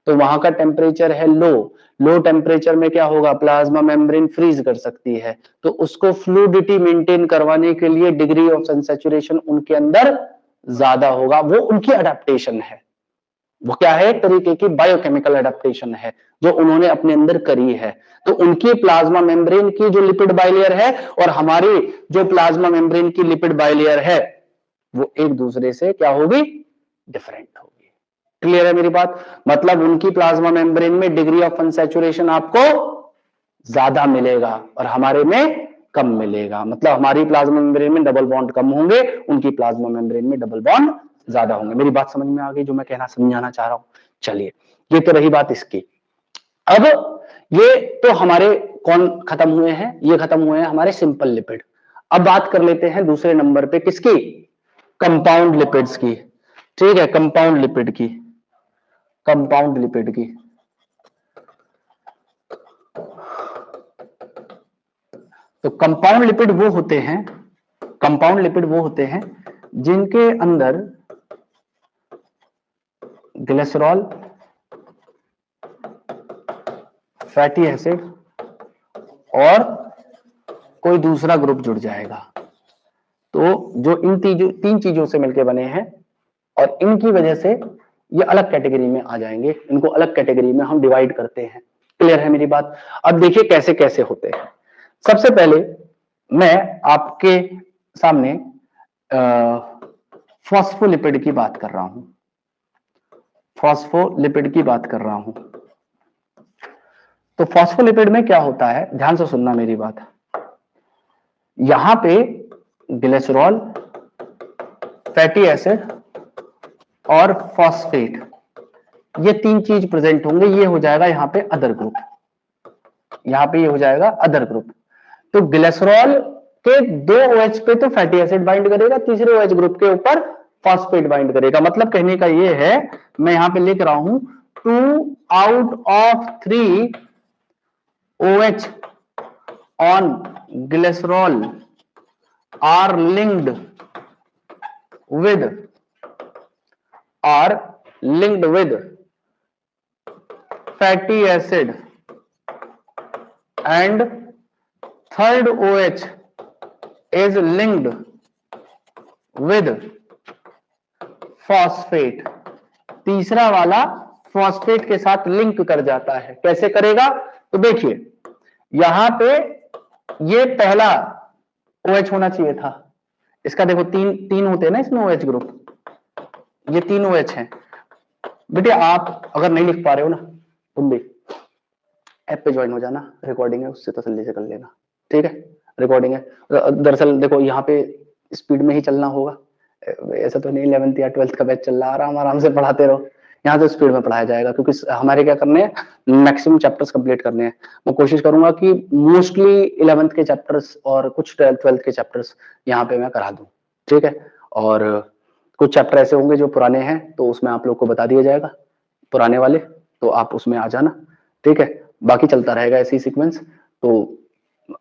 तो वहां का टेम्परेचर है लो टेम्परेचर में क्या होगा, प्लाज्मा मेम्ब्रेन फ्रीज कर सकती है, तो उसको फ्लूइडिटी मेंटेन करवाने के लिए डिग्री ऑफ सन सैचुरेशन उनके अंदर ज्यादा होगा, वो उनकी अडेप्टेशन है, वो क्या है, एक तरीके की बायोकेमिकल अडेप्टेशन है जो उन्होंने अपने अंदर करी है। तो उनकी प्लाज्मा मेम्ब्रेन की जो लिपिड बाइलेयर है और हमारी जो प्लाज्मा मेम्ब्रेन की लिपिड बाइलेयर है वो एक दूसरे से क्या होगी, डिफरेंट होगी। क्लियर है मेरी बात, मतलब उनकी प्लाज्मा मेम्ब्रेन में डिग्री ऑफ अनसैचुरेशन आपको ज्यादा मिलेगा और हमारे में कम मिलेगा, मतलब हमारी प्लाज्मा मेम्ब्रेन में डबल बॉन्ड कम होंगे, उनकी प्लाज्मा मेम्ब्रेन में डबल बॉन्ड ज्यादा होंगे। मेरी बात समझ में आ गई जो मैं कहना समझाना चाह रहा हूं। चलिए, ये तो रही बात इसकी। अब ये तो हमारे कौन खत्म हुए हैं, ये खत्म हुए हैं हमारे सिंपल लिपिड। अब बात कर लेते हैं दूसरे नंबर पे किसकी, कंपाउंड लिपिड्स की। ठीक है, कंपाउंड लिपिड की, कंपाउंड लिपिड की। तो कंपाउंड लिपिड वो होते हैं, कंपाउंड लिपिड वो होते हैं जिनके अंदर ग्लिसरॉल, फैटी एसिड और कोई दूसरा ग्रुप जुड़ जाएगा। तो जो इन तीन चीजों से मिलकर बने हैं और इनकी वजह से ये अलग कैटेगरी में आ जाएंगे, इनको अलग कैटेगरी में हम डिवाइड करते हैं। क्लियर है मेरी बात। अब देखिए कैसे कैसे होते हैं। सबसे पहले मैं आपके सामने फॉस्फोलिपिड की बात कर रहा हूं, फॉस्फोलिपिड की बात कर रहा हूं। तो फॉस्फोलिपिड में क्या होता है, ध्यान से सुनना मेरी बात। यहां पे ग्लिसरॉल, फैटी एसिड और फॉस्फेट, ये तीन चीज प्रेजेंट होंगे, ये हो जाएगा यहां पे अदर ग्रुप, यहां पे ये हो जाएगा अदर ग्रुप। तो ग्लिसरॉल के दो OH पे तो फैटी एसिड बाइंड करेगा, तीसरे OH ग्रुप के ऊपर फॉस्फेट बाइंड करेगा। मतलब कहने का ये है, मैं यहां पे लिख रहा हूं 2 out of 3 OH on glycerol are linked with fatty acid and third OH is linked with phosphate। तीसरा वाला फॉस्फेट के साथ लिंक कर जाता है। कैसे करेगा, तो देखिए यहां पे ये पहला OH होना चाहिए था, इसका देखो तीन होते हैं ना इसमें OH ग्रुप, ये तीन OH हैं। बेटे आप अगर नहीं लिख पा रहे हो ना, तुम भी ऐप पे ज्वाइन हो जाना, रिकॉर्डिंग है उससे तसल्ली से कर लेना, ठीक है, रिकॉर्डिंग है। दरअसल देखो यहाँ पे स्पीड में ही चलना होगा, ऐसा तो नहीं 11th या 12th का बैच चल रहा, आराम आराम से पढ़ाते रहो, यहाँ तो स्पीड में पढ़ाया जाएगा क्योंकि हमारे क्या करने हैं, मैक्सिमम चैप्टर्स कंप्लीट करने हैं। मैं कोशिश करूंगा कि मोस्टली 11th के चैप्टर्स और कुछ 12th के चैप्टर्स यहाँ पे मैं करा दूं, ठीक है। और कुछ चैप्टर ऐसे होंगे जो पुराने हैं तो उसमें आप लोग को बता दिया जाएगा, पुराने वाले, तो आप उसमें आ जाना, ठीक है। बाकी चलता रहेगा ऐसी सीक्वेंस, तो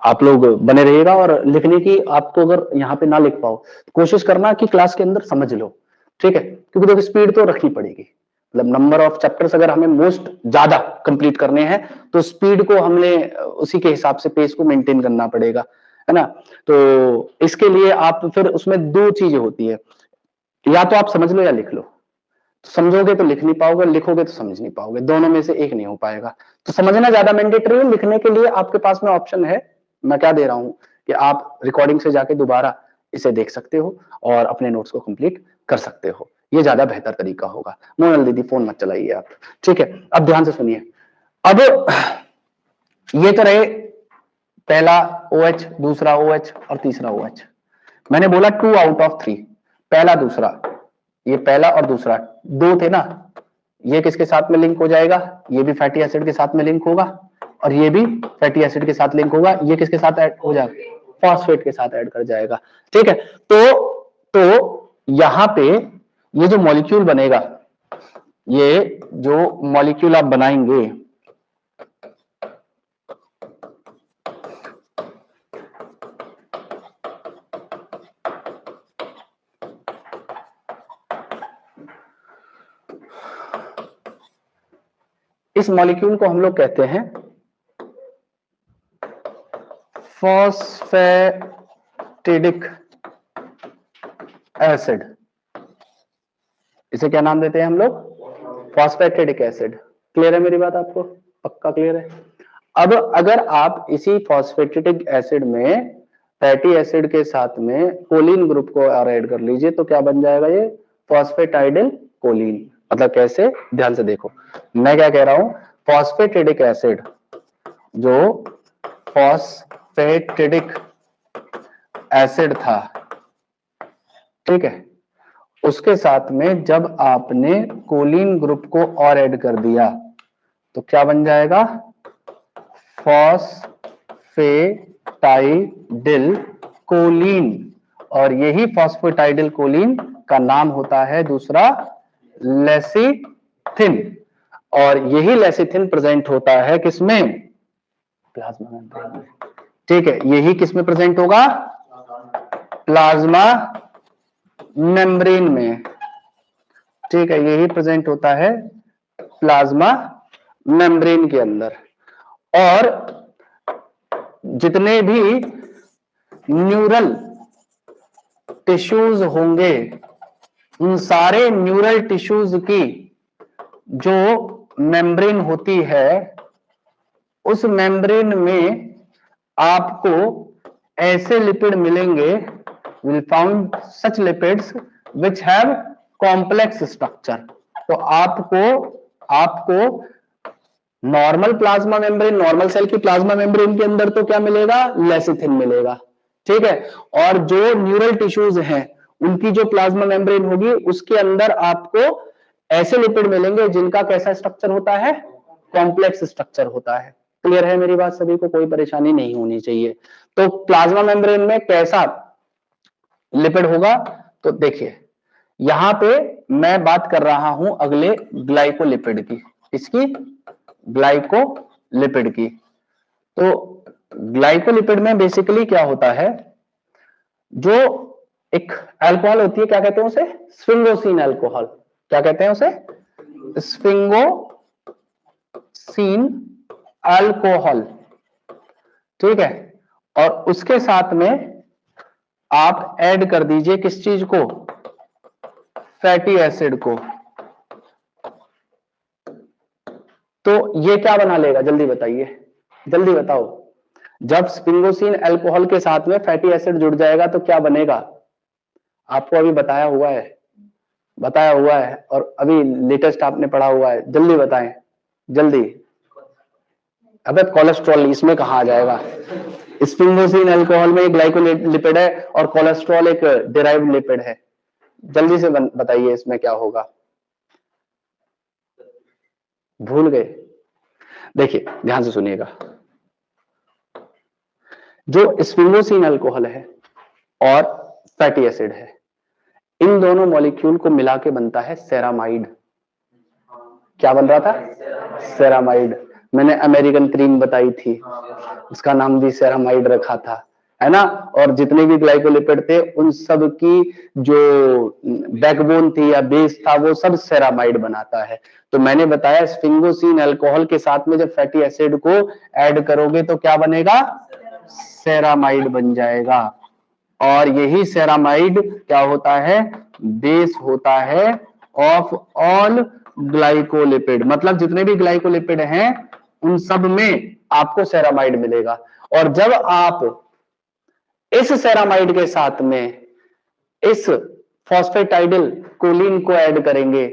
आप लोग बने रहिएगा। और लिखने की आपको अगर यहाँ पे ना लिख पाओ तो कोशिश करना कि क्लास के अंदर समझ लो, ठीक है, क्योंकि देखो स्पीड तो रखनी पड़ेगी, मतलब नंबर ऑफ चैप्टर्स अगर हमें मोस्ट ज्यादा कंप्लीट करने हैं तो स्पीड को हमने उसी के हिसाब से पेस को मेंटेन करना पड़ेगा, है ना। तो इसके लिए आप फिर उसमें दो चीजें होती है, या तो आप समझ लो या लिख लो। समझोगे तो लिख नहीं पाओगे, लिखोगे तो समझ नहीं पाओगे, दोनों में से एक नहीं हो पाएगा। तो समझना ज्यादा मैंडेटरी है, लिखने के लिए आपके पास में ऑप्शन है, मैं क्या दे रहा हूं कि आप रिकॉर्डिंग से जाके दोबारा इसे देख सकते हो और अपने नोट्स को कंप्लीट कर सकते हो, ये ज्यादा बेहतर तरीका होगा। मोनल दीदी फोन मत चलाइए आप, ठीक है। अब ध्यान से सुनिए, अब ये तो रहे पहला OH, दूसरा OH और तीसरा OH। मैंने बोला 2 out of 3, पहला दूसरा, ये पहला और दूसरा दो थे ना, ये किसके साथ में लिंक हो जाएगा, ये भी फैटी एसिड के साथ में लिंक होगा और ये भी फैटी एसिड के साथ लिंक होगा, ये किसके साथ ऐड हो जाएगा, फॉस्फेट के साथ ऐड कर जाएगा, ठीक है। तो यहां पे ये जो मॉलिक्यूल बनेगा, ये जो मॉलिक्यूल आप बनाएंगे, इस मॉलिक्यूल को हम लोग कहते हैं फॉस्फेटिडिक एसिड। इसे क्या नाम देते हैं हम लोग? Phosphatidic acid. क्लियर है मेरी बात आपको? पक्का क्लियर है? अब अगर आप इसी फॉस्फेटिडिक एसिड में फैटी एसिड के साथ में कोलिन ग्रुप को और ऐड कर लीजिए तो क्या बन जाएगा? ये फॉस्फेटाइडिल कोलिन। मतलब कैसे? ध्यान से देखो, मैं क्या कह रहा हूं, फॉस्फेटिडिक एसिड जो फॉस्फेटिडिक एसिड था, ठीक है, उसके साथ में जब आपने कोलिन ग्रुप को और ऐड कर दिया तो क्या बन जाएगा? फॉस्फेटाइडिल कोलिन। और यही फॉस्फेटाइडिल कोलिन का नाम होता है दूसरा लेसिथिन। और यही लेसिथिन प्रेजेंट होता है किसमें? प्लाज्मा मेम्ब्रेन में। ठीक है, यही किसमें प्रेजेंट होगा? प्लाज्मा मेम्ब्रेन में। ठीक है, यही प्रेजेंट होता है प्लाज्मा मेम्ब्रेन के अंदर। और जितने भी न्यूरल टिश्यूज होंगे, उन सारे न्यूरल टिश्यूज की जो मेम्ब्रेन होती है, उस मेम्ब्रेन में आपको ऐसे लिपिड मिलेंगे, will found such lipids which have complex structure. तो आपको normal plasma membrane, normal cell की प्लाज्मा मेम्ब्रेन के अंदर तो क्या मिलेगा? लेसिथिन मिलेगा। ठीक है, और जो न्यूरल टिश्यूज हैं उनकी जो प्लाज्मा मेम्ब्रेन होगी उसके अंदर आपको ऐसे लिपिड मिलेंगे जिनका कैसा स्ट्रक्चर होता है? कॉम्प्लेक्स स्ट्रक्चर होता है। क्लियर है मेरी बात? सभी को कोई परेशानी नहीं होनी चाहिए। तो प्लाज्मा मेम्ब्रेन में कैसा लिपिड होगा? तो देखिए, यहां पे मैं बात कर रहा हूं अगले ग्लाइकोलिपिड की, इसकी ग्लाइकोलिपिड की। तो ग्लाइकोलिपिड में बेसिकली क्या होता है, जो एक अल्कोहल होती है, क्या कहते हैं उसे? Sphingosine alcohol. क्या कहते हैं उसे? Sphingosine alcohol. ठीक है, और उसके साथ में आप ऐड कर दीजिए किस चीज को? फैटी एसिड को। तो ये क्या बना लेगा? जल्दी बताइए, जल्दी बताओ। जब स्फिंगोसिन अल्कोहल के साथ में फैटी एसिड जुड़ जाएगा तो क्या बनेगा? आपको अभी बताया हुआ है और अभी लेटेस्ट आपने पढ़ा हुआ है। जल्दी बताएं, जल्दी। अबे कोलेस्ट्रॉल इसमें कहा आ जाएगा? स्फिंगोसिन अल्कोहल में एक ग्लाइकोलिपिड है और कोलेस्ट्रॉल एक डिराइव्ड लिपिड है। जल्दी से बताइए इसमें क्या होगा? भूल गए? देखिए ध्यान से सुनिएगा, जो स्फिंगोसिन अल्कोहल है और फैटी एसिड है, इन दोनों मॉलिक्यूल को मिला के बनता है सेरामाइड। क्या बन रहा था? सेरामाइड। मैंने अमेरिकन क्रीम बताई थी, उसका नाम भी सेरामाइड रखा था, है ना। और जितने भी ग्लाइकोलिपिड थे उन सब की जो बैकबोन थी या बेस था वो सब सेरामाइड बनाता है। तो मैंने बताया स्फिंगोसिन अल्कोहल के साथ में जब फैटी एसिड को ऐड करोगे तो क्या बनेगा? सेरामाइड बन जाएगा। और यही सेरामाइड क्या होता है? बेस होता है ऑफ ऑल ग्लाइकोलिपिड। मतलब जितने भी ग्लाइकोलिपिड हैं उन सब में आपको सेरामाइड मिलेगा। और जब आप इस सेरामाइड के साथ में इस फॉस्फेटाइडिल कोलिन को ऐड करेंगे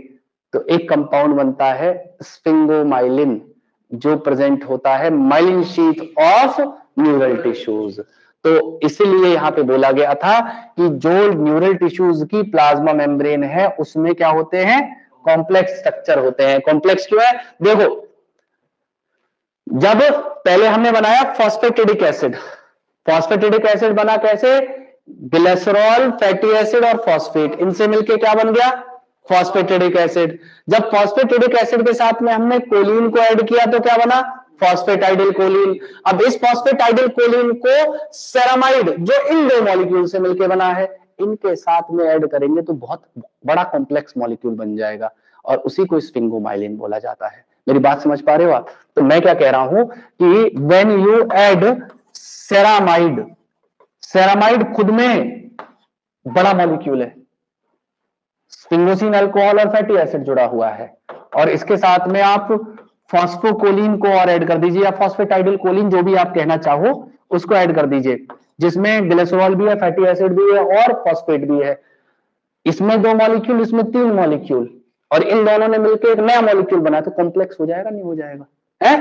तो एक कंपाउंड बनता है स्फिंगोमाइलिन, जो प्रेजेंट होता है myelin sheath of neural tissues. तो इसीलिए यहां पे बोला गया था कि जो न्यूरल टिश्यूज की प्लाज्मा मेम्ब्रेन है उसमें क्या होते हैं? कॉम्प्लेक्स स्ट्रक्चर होते हैं। कॉम्प्लेक्स क्यों है? देखो, जब पहले हमने बनाया फॉस्फेटिडिक एसिड, फॉस्फेटिडिक एसिड बना कैसे? ग्लिसरॉल, फैटी एसिड और फॉस्फेट, इनसे मिलके क्या बन गया? Phosphatidic acid. जब फॉस्फेटिडिक एसिड के साथ में हमने कोलिन को ऐड किया तो क्या बना? फॉस्फेटाइडिल कोलिन। अब इस फॉस्फेटाइडिल कोलिन को सेरामाइड, जो इन दो मॉलिक्यूल से मिलकर बना है, इनके साथ में ऐड करेंगे तो बहुत बड़ा कॉम्प्लेक्स मॉलिक्यूल बन जाएगा और उसी को स्फिंगोमाइलिन बोला जाता है। मेरी बात समझ पा रहे हो आप? तो मैं क्या कह रहा हूं कि when you add ceramide, ceramide खुद में बड़ा मॉलिक्यूल है, स्फिंगोसिन अल्कोहल और फैटी एसिड जुड़ा हुआ है, और इसके साथ में आप फॉस्फोकोलिन को और ऐड कर दीजिए, या फॉस्फेटाइडिल कोलिन, जो भी आप कहना चाहो उसको ऐड कर दीजिए, जिसमें ग्लिसरॉल भी है, फैटी एसिड भी है और फॉस्फेट भी है। इसमें 2 मॉलिक्यूल, इसमें 3 मॉलिक्यूल, और इन दोनों ने मिलकर एक नया मॉलिक्यूल बना, तो कॉम्प्लेक्स हो जाएगा नहीं हो जाएगा है?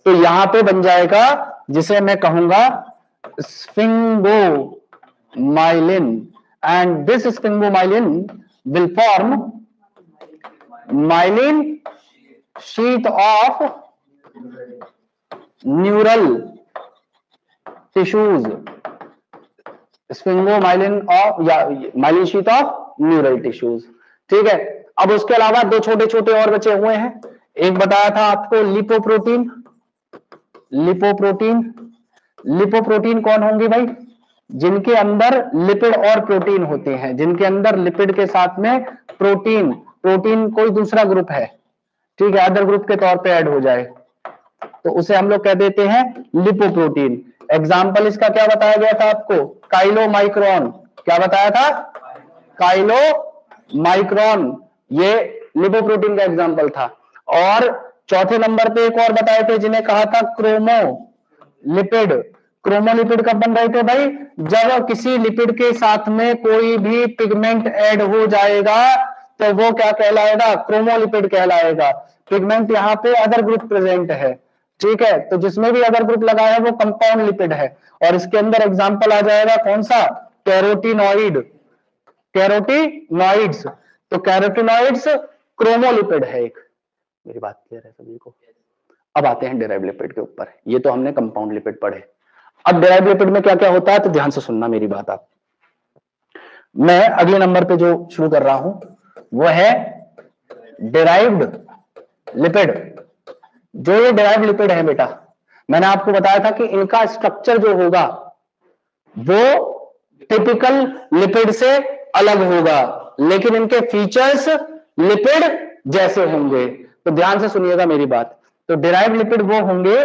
तो यहां पे बन जाएगा जिसे मैं कहूंगा sphingomyelin, and this sphingomyelin will form myelin sheath of neural tissues, sphingomyelin of या myelin sheath of neural tissues. ठीक है, अब उसके अलावा 2 छोटे छोटे और बचे हुए हैं। एक बताया था आपको लिपोप्रोटीन, लिपोप्रोटीन, लिपोप्रोटीन कौन होंगे भाई? जिनके अंदर लिपिड और प्रोटीन होते हैं, जिनके अंदर लिपिड के साथ में प्रोटीन, प्रोटीन कोई दूसरा ग्रुप है, ठीक है, अदर ग्रुप के तौर पे ऐड हो जाए, तो उसे हम लोग कह देते हैं लिपोप्रोटीन। एग्जाम्पल इसका क्या बताया गया था आपको? काइलोमाइक्रोन। क्या बताया था? काइलोमाइक्रोन, ये लिपोप्रोटीन का एग्जाम्पल था। और चौथे नंबर पे एक और बताए थे जिन्हें कहा था क्रोमोलिपिड। क्रोमोलिपिड कब बन रहे थे भाई? जब किसी लिपिड के साथ में कोई भी पिगमेंट ऐड हो जाएगा तो वो क्या कहलाएगा? क्रोमोलिपिड कहलाएगा। पिगमेंट यहाँ पे अदर ग्रुप प्रेजेंट है, ठीक है, तो जिसमें भी अदर ग्रुप लगा है वो कंपाउंड लिपिड है, और इसके अंदर एग्जांपल आ जाएगा कौन सा? Carotenoid, carotenoids. तो कैरोटिनॉइड्स क्रोमोलिपिड है एक। मेरी बात क्लियर है सभी को? अब आते हैं डेराइव लिपिड के ऊपर। ये तो हमने कंपाउंड लिपिड पढ़े। अब डेराइव लिपिड में क्या क्या होता है, तो ध्यान से सुनना मेरी बात आप। मैं अगले नंबर पे जो शुरू कर रहा हूं वो है डेराइव्ड लिपिड। जो ये डेराइव्ड लिपिड है बेटा, मैंने आपको बताया था कि इनका स्ट्रक्चर जो होगा वो टिपिकल लिपिड से अलग होगा, लेकिन इनके फीचर्स लिपिड जैसे होंगे। तो ध्यान से सुनिएगा मेरी बात। तो डेराइव्ड लिपिड वो होंगे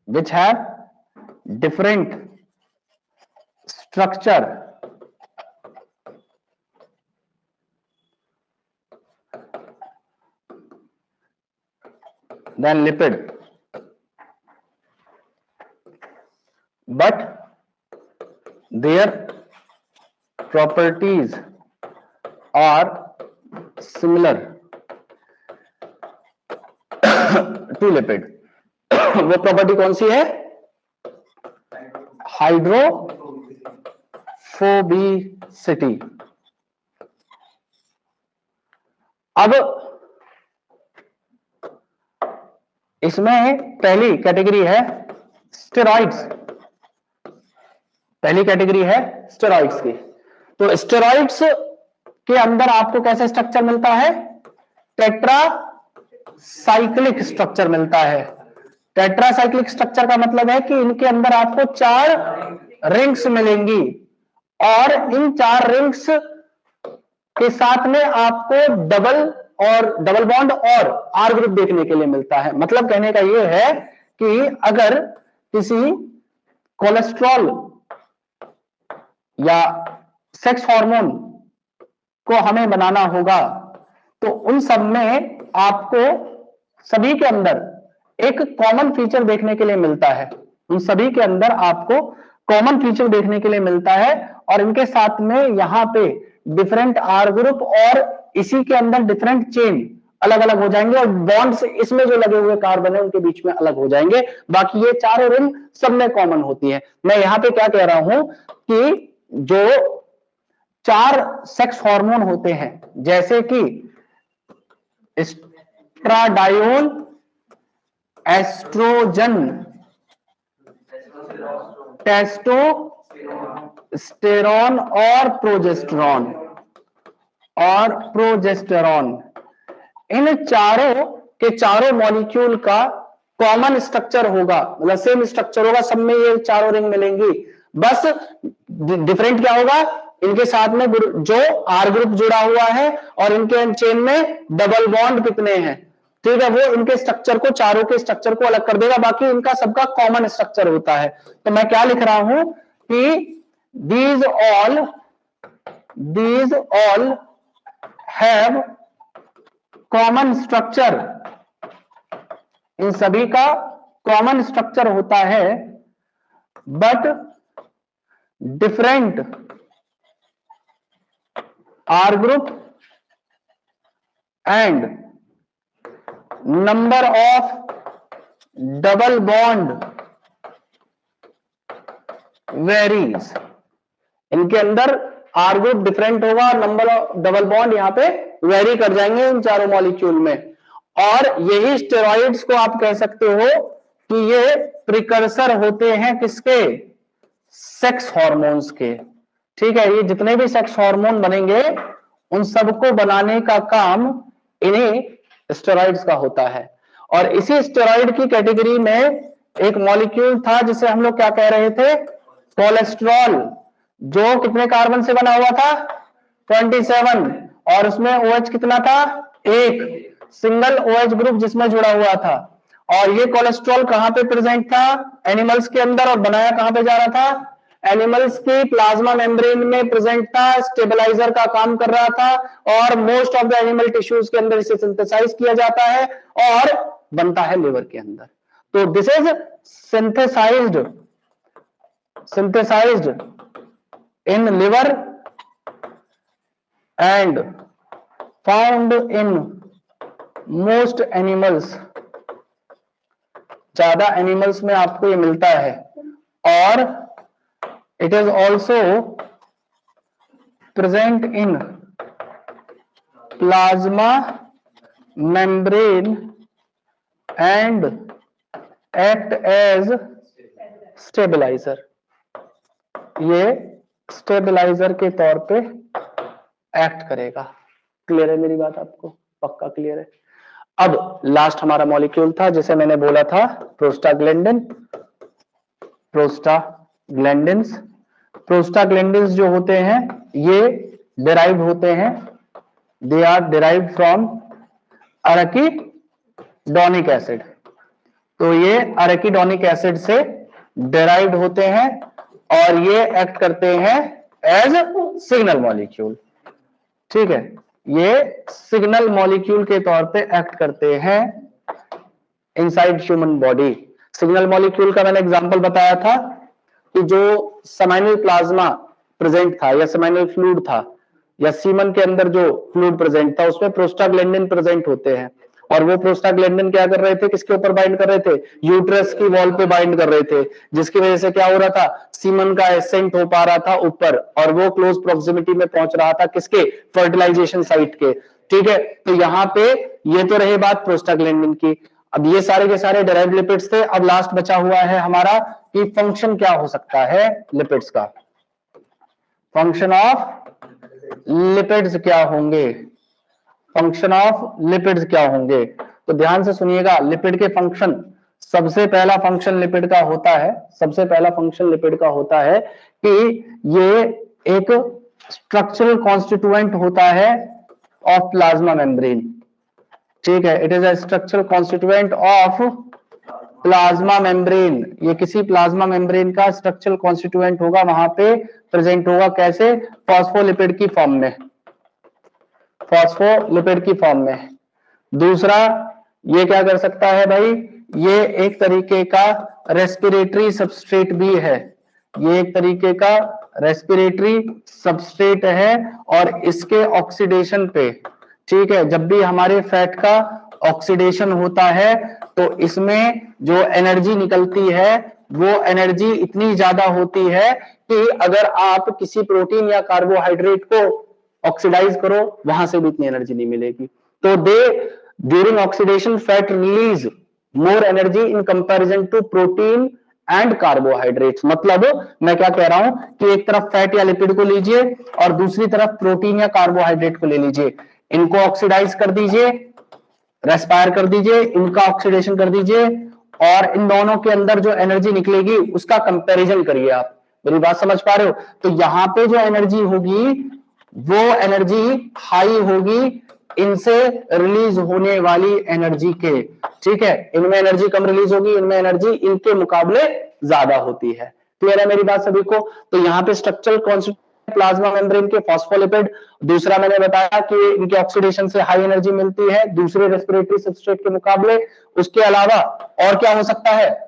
which have different structure than lipid, but their properties are similar to lipid। वो प्रॉपर्टी कौन सी है? हाइड्रोफोबिसिटी। अब इसमें पहली कैटेगरी है स्टेरॉइड्स, पहली कैटेगरी है स्टेरॉइड्स की। तो स्टेरॉइड्स के अंदर आपको कैसा स्ट्रक्चर मिलता है? टेट्रासाइक्लिक स्ट्रक्चर मिलता है। टेट्रासाइक्लिक स्ट्रक्चर का मतलब है कि इनके अंदर आपको 4 रिंग्स मिलेंगी, और इन 4 रिंग्स के साथ में आपको डबल बॉन्ड और आर ग्रुप देखने के लिए मिलता है। मतलब कहने का यह है कि अगर किसी कोलेस्ट्रॉल या सेक्स हार्मोन को हमें बनाना होगा तो उन सब में आपको सभी के अंदर एक कॉमन फीचर देखने के लिए मिलता है, उन सभी के अंदर आपको कॉमन फीचर देखने के लिए मिलता है, और इनके साथ में यहां पे डिफरेंट आर ग्रुप और इसी के अंदर डिफरेंट चेन अलग अलग हो जाएंगे, और बॉन्ड्स इसमें जो लगे हुए कार्बन है उनके बीच में अलग हो जाएंगे। बाकी ये चारों रिंग सब में कॉमन होती है। मैं यहां पे क्या कह रहा हूं कि जो 4 सेक्स हार्मोन होते हैं, जैसे कि एस्ट्राडायोल, एस्ट्रोजन, टेस्टोस्टेरोन और प्रोजेस्टेरॉन, इन चारों के चारों मॉलिक्यूल का कॉमन स्ट्रक्चर होगा, मतलब सेम स्ट्रक्चर होगा, सब में ये चारों रिंग मिलेंगी। बस डिफरेंट क्या होगा? इनके साथ में जो आर ग्रुप जुड़ा हुआ है और इनके चेन में डबल बॉन्ड कितने हैं, ठीक है, वो इनके स्ट्रक्चर को, चारों के स्ट्रक्चर को अलग कर देगा, बाकी इनका सबका कॉमन स्ट्रक्चर होता है। तो मैं क्या लिख रहा हूं कि these all have common structure, इन सभी का कॉमन स्ट्रक्चर होता है, but different R group and number of double bond varies. इनके अंदर आर ग्रुप डिफरेंट होगा और नंबर ऑफ डबल बॉन्ड यहां पे वेरी कर जाएंगे इन चारों मॉलिक्यूल में। और यही स्टेरॉइड्स को आप कह सकते हो कि ये प्रिकर्सर होते हैं किसके, सेक्स हार्मोन्स के, ठीक है। ये जितने भी सेक्स हार्मोन बनेंगे उन सबको बनाने का काम इन्हीं स्टेरॉइड्स का होता है। और इसी स्टेरॉइड की कैटेगरी में एक मॉलिक्यूल था जिसे हम लोग क्या कह रहे थे, कोलेस्ट्रॉल, जो कितने कार्बन से बना हुआ था, 27, और उसमें OH कितना था, एक सिंगल OH ग्रुप जिसमें जुड़ा हुआ था। और ये कोलेस्ट्रॉल कहां पे प्रेजेंट था, एनिमल्स के अंदर, और बनाया कहां पे जा रहा था, एनिमल्स की प्लाज्मा मेम्ब्रेन में प्रेजेंट था, स्टेबलाइजर का काम कर रहा था, और most of the animal tissues के अंदर इसे सिंथेसाइज किया जाता है और बनता है लिवर के अंदर। तो this is synthesized in liver and found in most animals, ज्यादा एनिमल्स में आपको ये मिलता है। और it is also present in plasma membrane and act as stabilizer। ये स्टेबलाइजर के तौर पे एक्ट करेगा। क्लियर है मेरी बात, आपको पक्का क्लियर है। अब लास्ट हमारा मॉलिक्यूल था जिसे मैंने बोला था प्रोस्टाग्लैंडिन। प्रोस्टाग्लैंडिन्स जो होते हैं ये डिराइव होते हैं, they are derive from arachidonic acid. तो ये अराकिडोनिक एसिड से डिराइव्ड होते हैं और ये एक्ट करते हैं एज सिग्नल मॉलिक्यूल, ठीक है। ये सिग्नल मॉलिक्यूल के तौर पे एक्ट करते हैं inside human body. Signal molecule का मैंने एग्जांपल बताया था कि जो सेमाइनल प्लाज्मा प्रेजेंट था या सेमाइनल फ्लूइड था या सीमन के अंदर जो फ्लूइड प्रेजेंट था उसमें प्रोस्टाग्लैंडिन प्रेजेंट होते हैं। और वो प्रोस्टाग्लैंडिन क्या कर रहे थे, किसके ऊपर बाइंड कर रहे थे, यूट्रस की वॉल पे बाइंड कर रहे थे, जिसकी वजह से क्या हो रहा था, सीमन का एसेंट हो पा रहा था ऊपर और वो क्लोज प्रोक्सिमिटी में पहुंच रहा था किसके, फर्टिलाइजेशन साइट के, ठीक है। तो यहाँ पे ये तो रही बात प्रोस्टाग्लैंडिन की। अब ये सारे के सारे डिराइव्ड लिपिड्स थे। अब लास्ट बचा हुआ है हमारा कि फंक्शन क्या हो सकता है लिपिड्स का, फंक्शन ऑफ लिपिड्स क्या होंगे, फंक्शन ऑफ लिपिड्स क्या होंगे। तो ध्यान से सुनिएगा, लिपिड के फंक्शन, सबसे पहला फंक्शन लिपिड का होता है, सबसे पहला फंक्शन लिपिड का होता है कि ये एक स्ट्रक्चरल कॉन्स्टिट्यूएंट होता है ऑफ प्लाज्मा मेम्ब्रेन, ठीक है। It is a structural constituent of plasma membrane. ये किसी प्लाज्मा मेम्ब्रेन का स्ट्रक्चरल कॉन्स्टिट्यूएंट होगा, वहां पे प्रेजेंट होगा कैसे, फॉस्फोलिपिड की फॉर्म में, फॉस्फोलिपिड की फॉर्म में। दूसरा ये क्या कर सकता है भाई, ये एक तरीके का रेस्पिरेटरी सबस्ट्रेट भी है, ये एक तरीके का रेस्पिरेटरी सबस्ट्रेट है और इसके ऑक्सीडेशन पे, ठीक है, जब भी हमारे फैट का ऑक्सीडेशन होता है तो इसमें जो एनर्जी निकलती है वो एनर्जी इतनी ज्यादा होती है कि अगर आप किसी प्रोटीन या कार्बोहाइड्रेट को ऑक्सीडाइज करो वहां से भी इतनी एनर्जी नहीं मिलेगी। तो they during oxidation fat release more energy in comparison to protein and carbohydrates. मतलब मैं क्या कह रहा हूं कि एक तरफ फैट या लिपिड को लीजिए और दूसरी तरफ प्रोटीन या कार्बोहाइड्रेट को ले लीजिए, इनको ऑक्सीडाइज कर दीजिए, रेस्पायर कर दीजिए, इनका ऑक्सीडेशन कर दीजिए और इन दोनों के अंदर जो एनर्जी निकलेगी उसका कंपैरिजन करिए आप। मेरी बात समझ पा रहे हो? तो यहाँ पे जो एनर्जी होगी वो एनर्जी हाई होगी इनसे रिलीज होने वाली एनर्जी के, ठीक है। इनमें एनर्जी कम रिलीज होगी, इनमें एनर्जी इनके मुकाबले ज्यादा होती है। क्लियर है मेरी बात सभी को? तो यहाँ पे स्ट्रक्चरल कॉन्स्टिट्यूशन प्लाज्मा मेम्ब्रेन के फॉस्फोलिपिड, दूसरा मैंने बताया कि इनके ऑक्सीडेशन से हाई एनर्जी मिलती है दूसरे रेस्पिरेटरी सबस्ट्रेट के मुकाबले। उसके अलावा और क्या हो सकता है?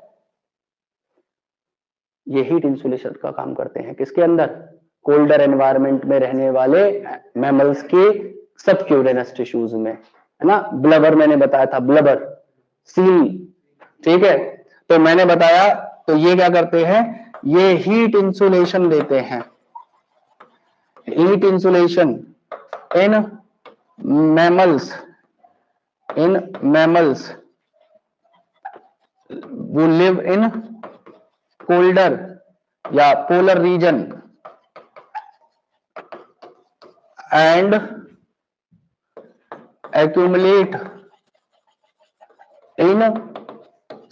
ये हीट इंसुलेशन का काम करते हैं किसके अंदर? कोल्डर एनवायरनमेंट में रहने वाले मैमल्स के सबक्यूटेनियस टिश्यूज में, है ना। ब्लबर मैंने बताया था, ब्लबर, सील, ठीक है। तो मैंने बताया, तो ये क्या करते हैं? ये हीट इंसुलेशन देते हैं, heat insulation in mammals, in mammals who live in colder या polar region and accumulate in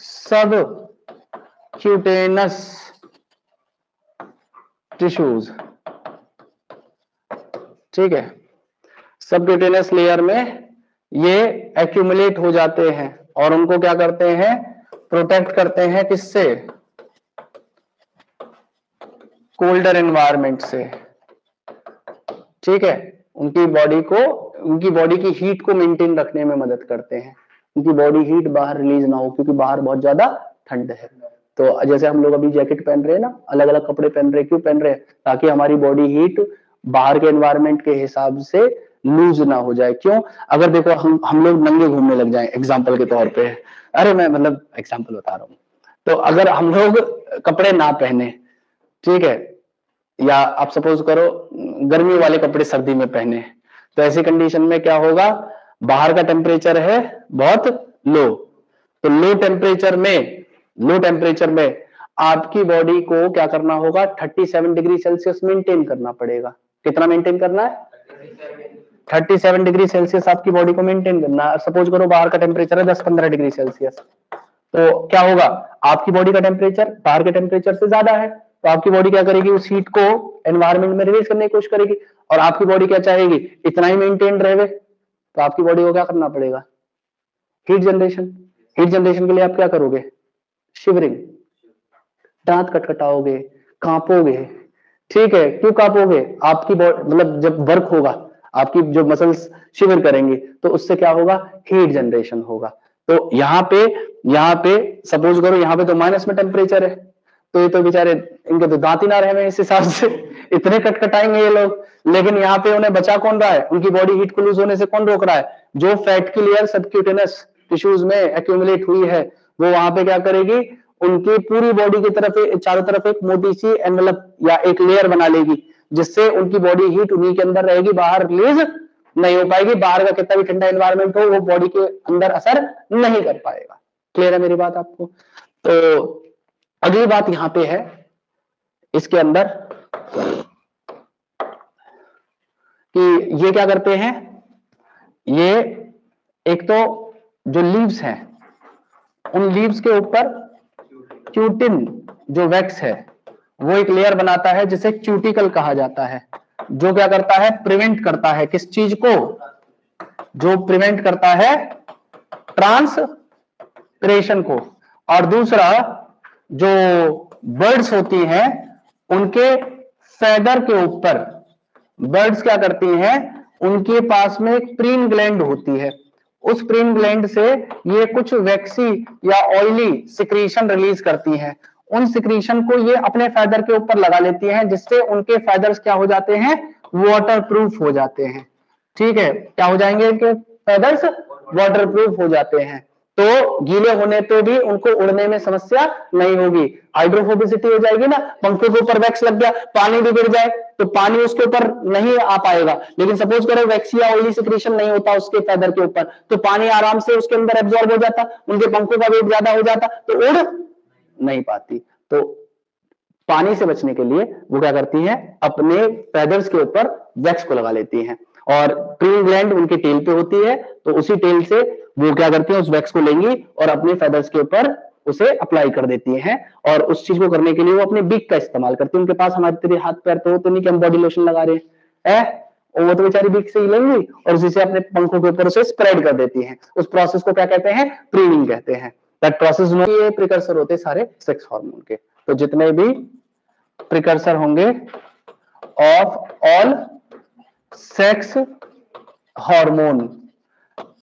subcutaneous tissues, ठीक है। सबक्यूटेनियस लेयर में ये एक्यूमुलेट हो जाते हैं और उनको क्या करते हैं? प्रोटेक्ट करते हैं किससे? कोल्डर एनवायरनमेंट से, ठीक है। उनकी बॉडी को, उनकी बॉडी की हीट को मेंटेन रखने में मदद करते हैं, उनकी बॉडी हीट बाहर रिलीज ना हो, क्योंकि बाहर बहुत ज्यादा ठंड है। तो जैसे हम लोग अभी जैकेट पहन रहे हैं ना, अलग अलग कपड़े पहन रहे हैं, क्यों पहन रहे हैं? ताकि हमारी बॉडी हीट बाहर के एनवायरनमेंट के हिसाब से लूज ना हो जाए। क्यों? अगर देखो हम लोग नंगे घूमने लग जाएं एग्जाम्पल के तौर पे, अरे मैं मतलब एग्जाम्पल बता रहा हूं, तो अगर हम लोग कपड़े ना पहने, ठीक है, या आप सपोज करो गर्मी वाले कपड़े सर्दी में पहने, तो ऐसी कंडीशन में क्या होगा? बाहर का टेम्परेचर है बहुत लो, तो लो टेम्परेचर में आपकी बॉडी को क्या करना होगा? 37 डिग्री सेल्सियस मेंटेन करना पड़ेगा। कितना मेंटेन करना है? 37 डिग्री सेल्सियस आपकी बॉडी को मेंटेन करना है। सपोज करो बाहर का टेम्परेचर है 10-15 डिग्री सेल्सियस, तो क्या होगा? आपकी बॉडी का टेम्परेचर बाहर के टेम्परेचर से ज्यादा है, तो आपकी बॉडी क्या करेगी? उस हीट को एनवायरनमेंट में रिलीज करने की कोशिश करेगी, और आपकी बॉडी क्या चाहेगी? इतना ही मेंटेन रहे। तो आपकी बॉडी को क्या करना पड़ेगा? Heat generation. हीट जनरेशन के लिए आप क्या करोगे? शिवरिंग, दांत खटखटाओगे, कांपोगे, ठीक है। क्यों कांपोगे? आपकी मतलब जब वर्क होगा, आपकी जो मसल्स शिवर करेंगे, तो उससे क्या होगा? हीट जनरेशन होगा। तो यहाँ पे सपोज करो यहाँ पे तो माइनस में टेम्परेचर है, तो ये तो बेचारे, इनके तो दांत ही ना रहे इस हिसाब से, इतने कटकटाएंगे ये लोग। लेकिन यहाँ पे उन्हें बचा कौन रहा है? उनकी बॉडी हीट को लूज होने से कौन रोक रहा है? जो फैट की लेयर सबक्यूटेनियस टिश्यूज में एक्यूमुलेट हुई है, वो वहां पे क्या करेगी? उनकी पूरी बॉडी की तरफ चारों तरफ एक मोटी सी एनवेलप या एक लेयर बना लेगी, जिससे उनकी बॉडी हीट उन्हीं के अंदर रहेगी, बाहर रिलीज नहीं हो पाएगी। बाहर का कितना भी ठंडा एनवायरनमेंट हो, वो बॉडी के अंदर असर नहीं कर पाएगा। क्लियर है मेरी बात आपको? तो अगली बात यहां पे है इसके अंदर कि ये क्या करते हैं? ये एक तो जो लीव्स हैं, उन लीव्स के ऊपर क्यूटिन जो वैक्स है, वो एक लेयर बनाता है जिसे क्यूटिकल कहा जाता है, जो क्या करता है? प्रिवेंट करता है किस चीज को? जो प्रिवेंट करता है ट्रांसपिरेशन को। और दूसरा, जो बर्ड्स होती हैं उनके फेदर के ऊपर बर्ड्स क्या करती हैं? उनके पास में एक प्रीन ग्लैंड होती है, उस प्रीन ग्लैंड से ये कुछ वैक्सी या ऑयली सिक्रीशन रिलीज करती हैं। उन सिक्रीशन को ये अपने फेदर के ऊपर लगा लेती हैं, जिससे उनके फेदर्स क्या हो जाते हैं? वाटरप्रूफ हो जाते हैं, ठीक है। क्या हो जाएंगे? इनके फेदर्स वाटरप्रूफ हो जाते हैं, तो गीले होने पे भी उनको उड़ने में समस्या नहीं होगी। हाइड्रोफोबिसिटी हो जाएगी ना, पंखों के ऊपर वैक्स लग गया, पानी भी गिर जाए तो पानी उसके ऊपर नहीं आ पाएगा। लेकिन सपोज करो वैक्स या ऑयली सिक्रीशन नहीं होता उसके फेदर के ऊपर, तो पानी आराम से उसके अंदर एब्जॉर्ब हो जाता, उनके पंखों का वेट ज्यादा हो जाता, तो उड़ नहीं पाती। तो पानी से बचने के लिए वो क्या करती हैं? अपने फेदर्स के ऊपर वैक्स को लगा लेती हैं, और प्रीन ग्लैंड उनके टेल पे होती है, तो उसी टेल से वो क्या करती हैं? उस वैक्स को लेंगी और अपने फेदर्स के ऊपर उसे अप्लाई कर देती हैं और उस चीज को करने के लिए वो अपने बीक का इस्तेमाल करती है। उनके पास हमारे तेरे हाथ पैर तो नहीं कि हम बॉडी लोशन लगा रहे हैं, वो तो बेचारी बीक से ही लेंगी और उसी से अपने पंखों के ऊपर उसे स्प्रेड कर देती हैं। उस प्रोसेस को क्या कहते हैं? प्रीडिंग कहते हैं। दैट प्रोसेस ये प्रिकर्सर होते सारे सेक्स हार्मोन के। तो जितने भी प्रिकर्सर होंगे ऑफ ऑल सेक्स हार्मोन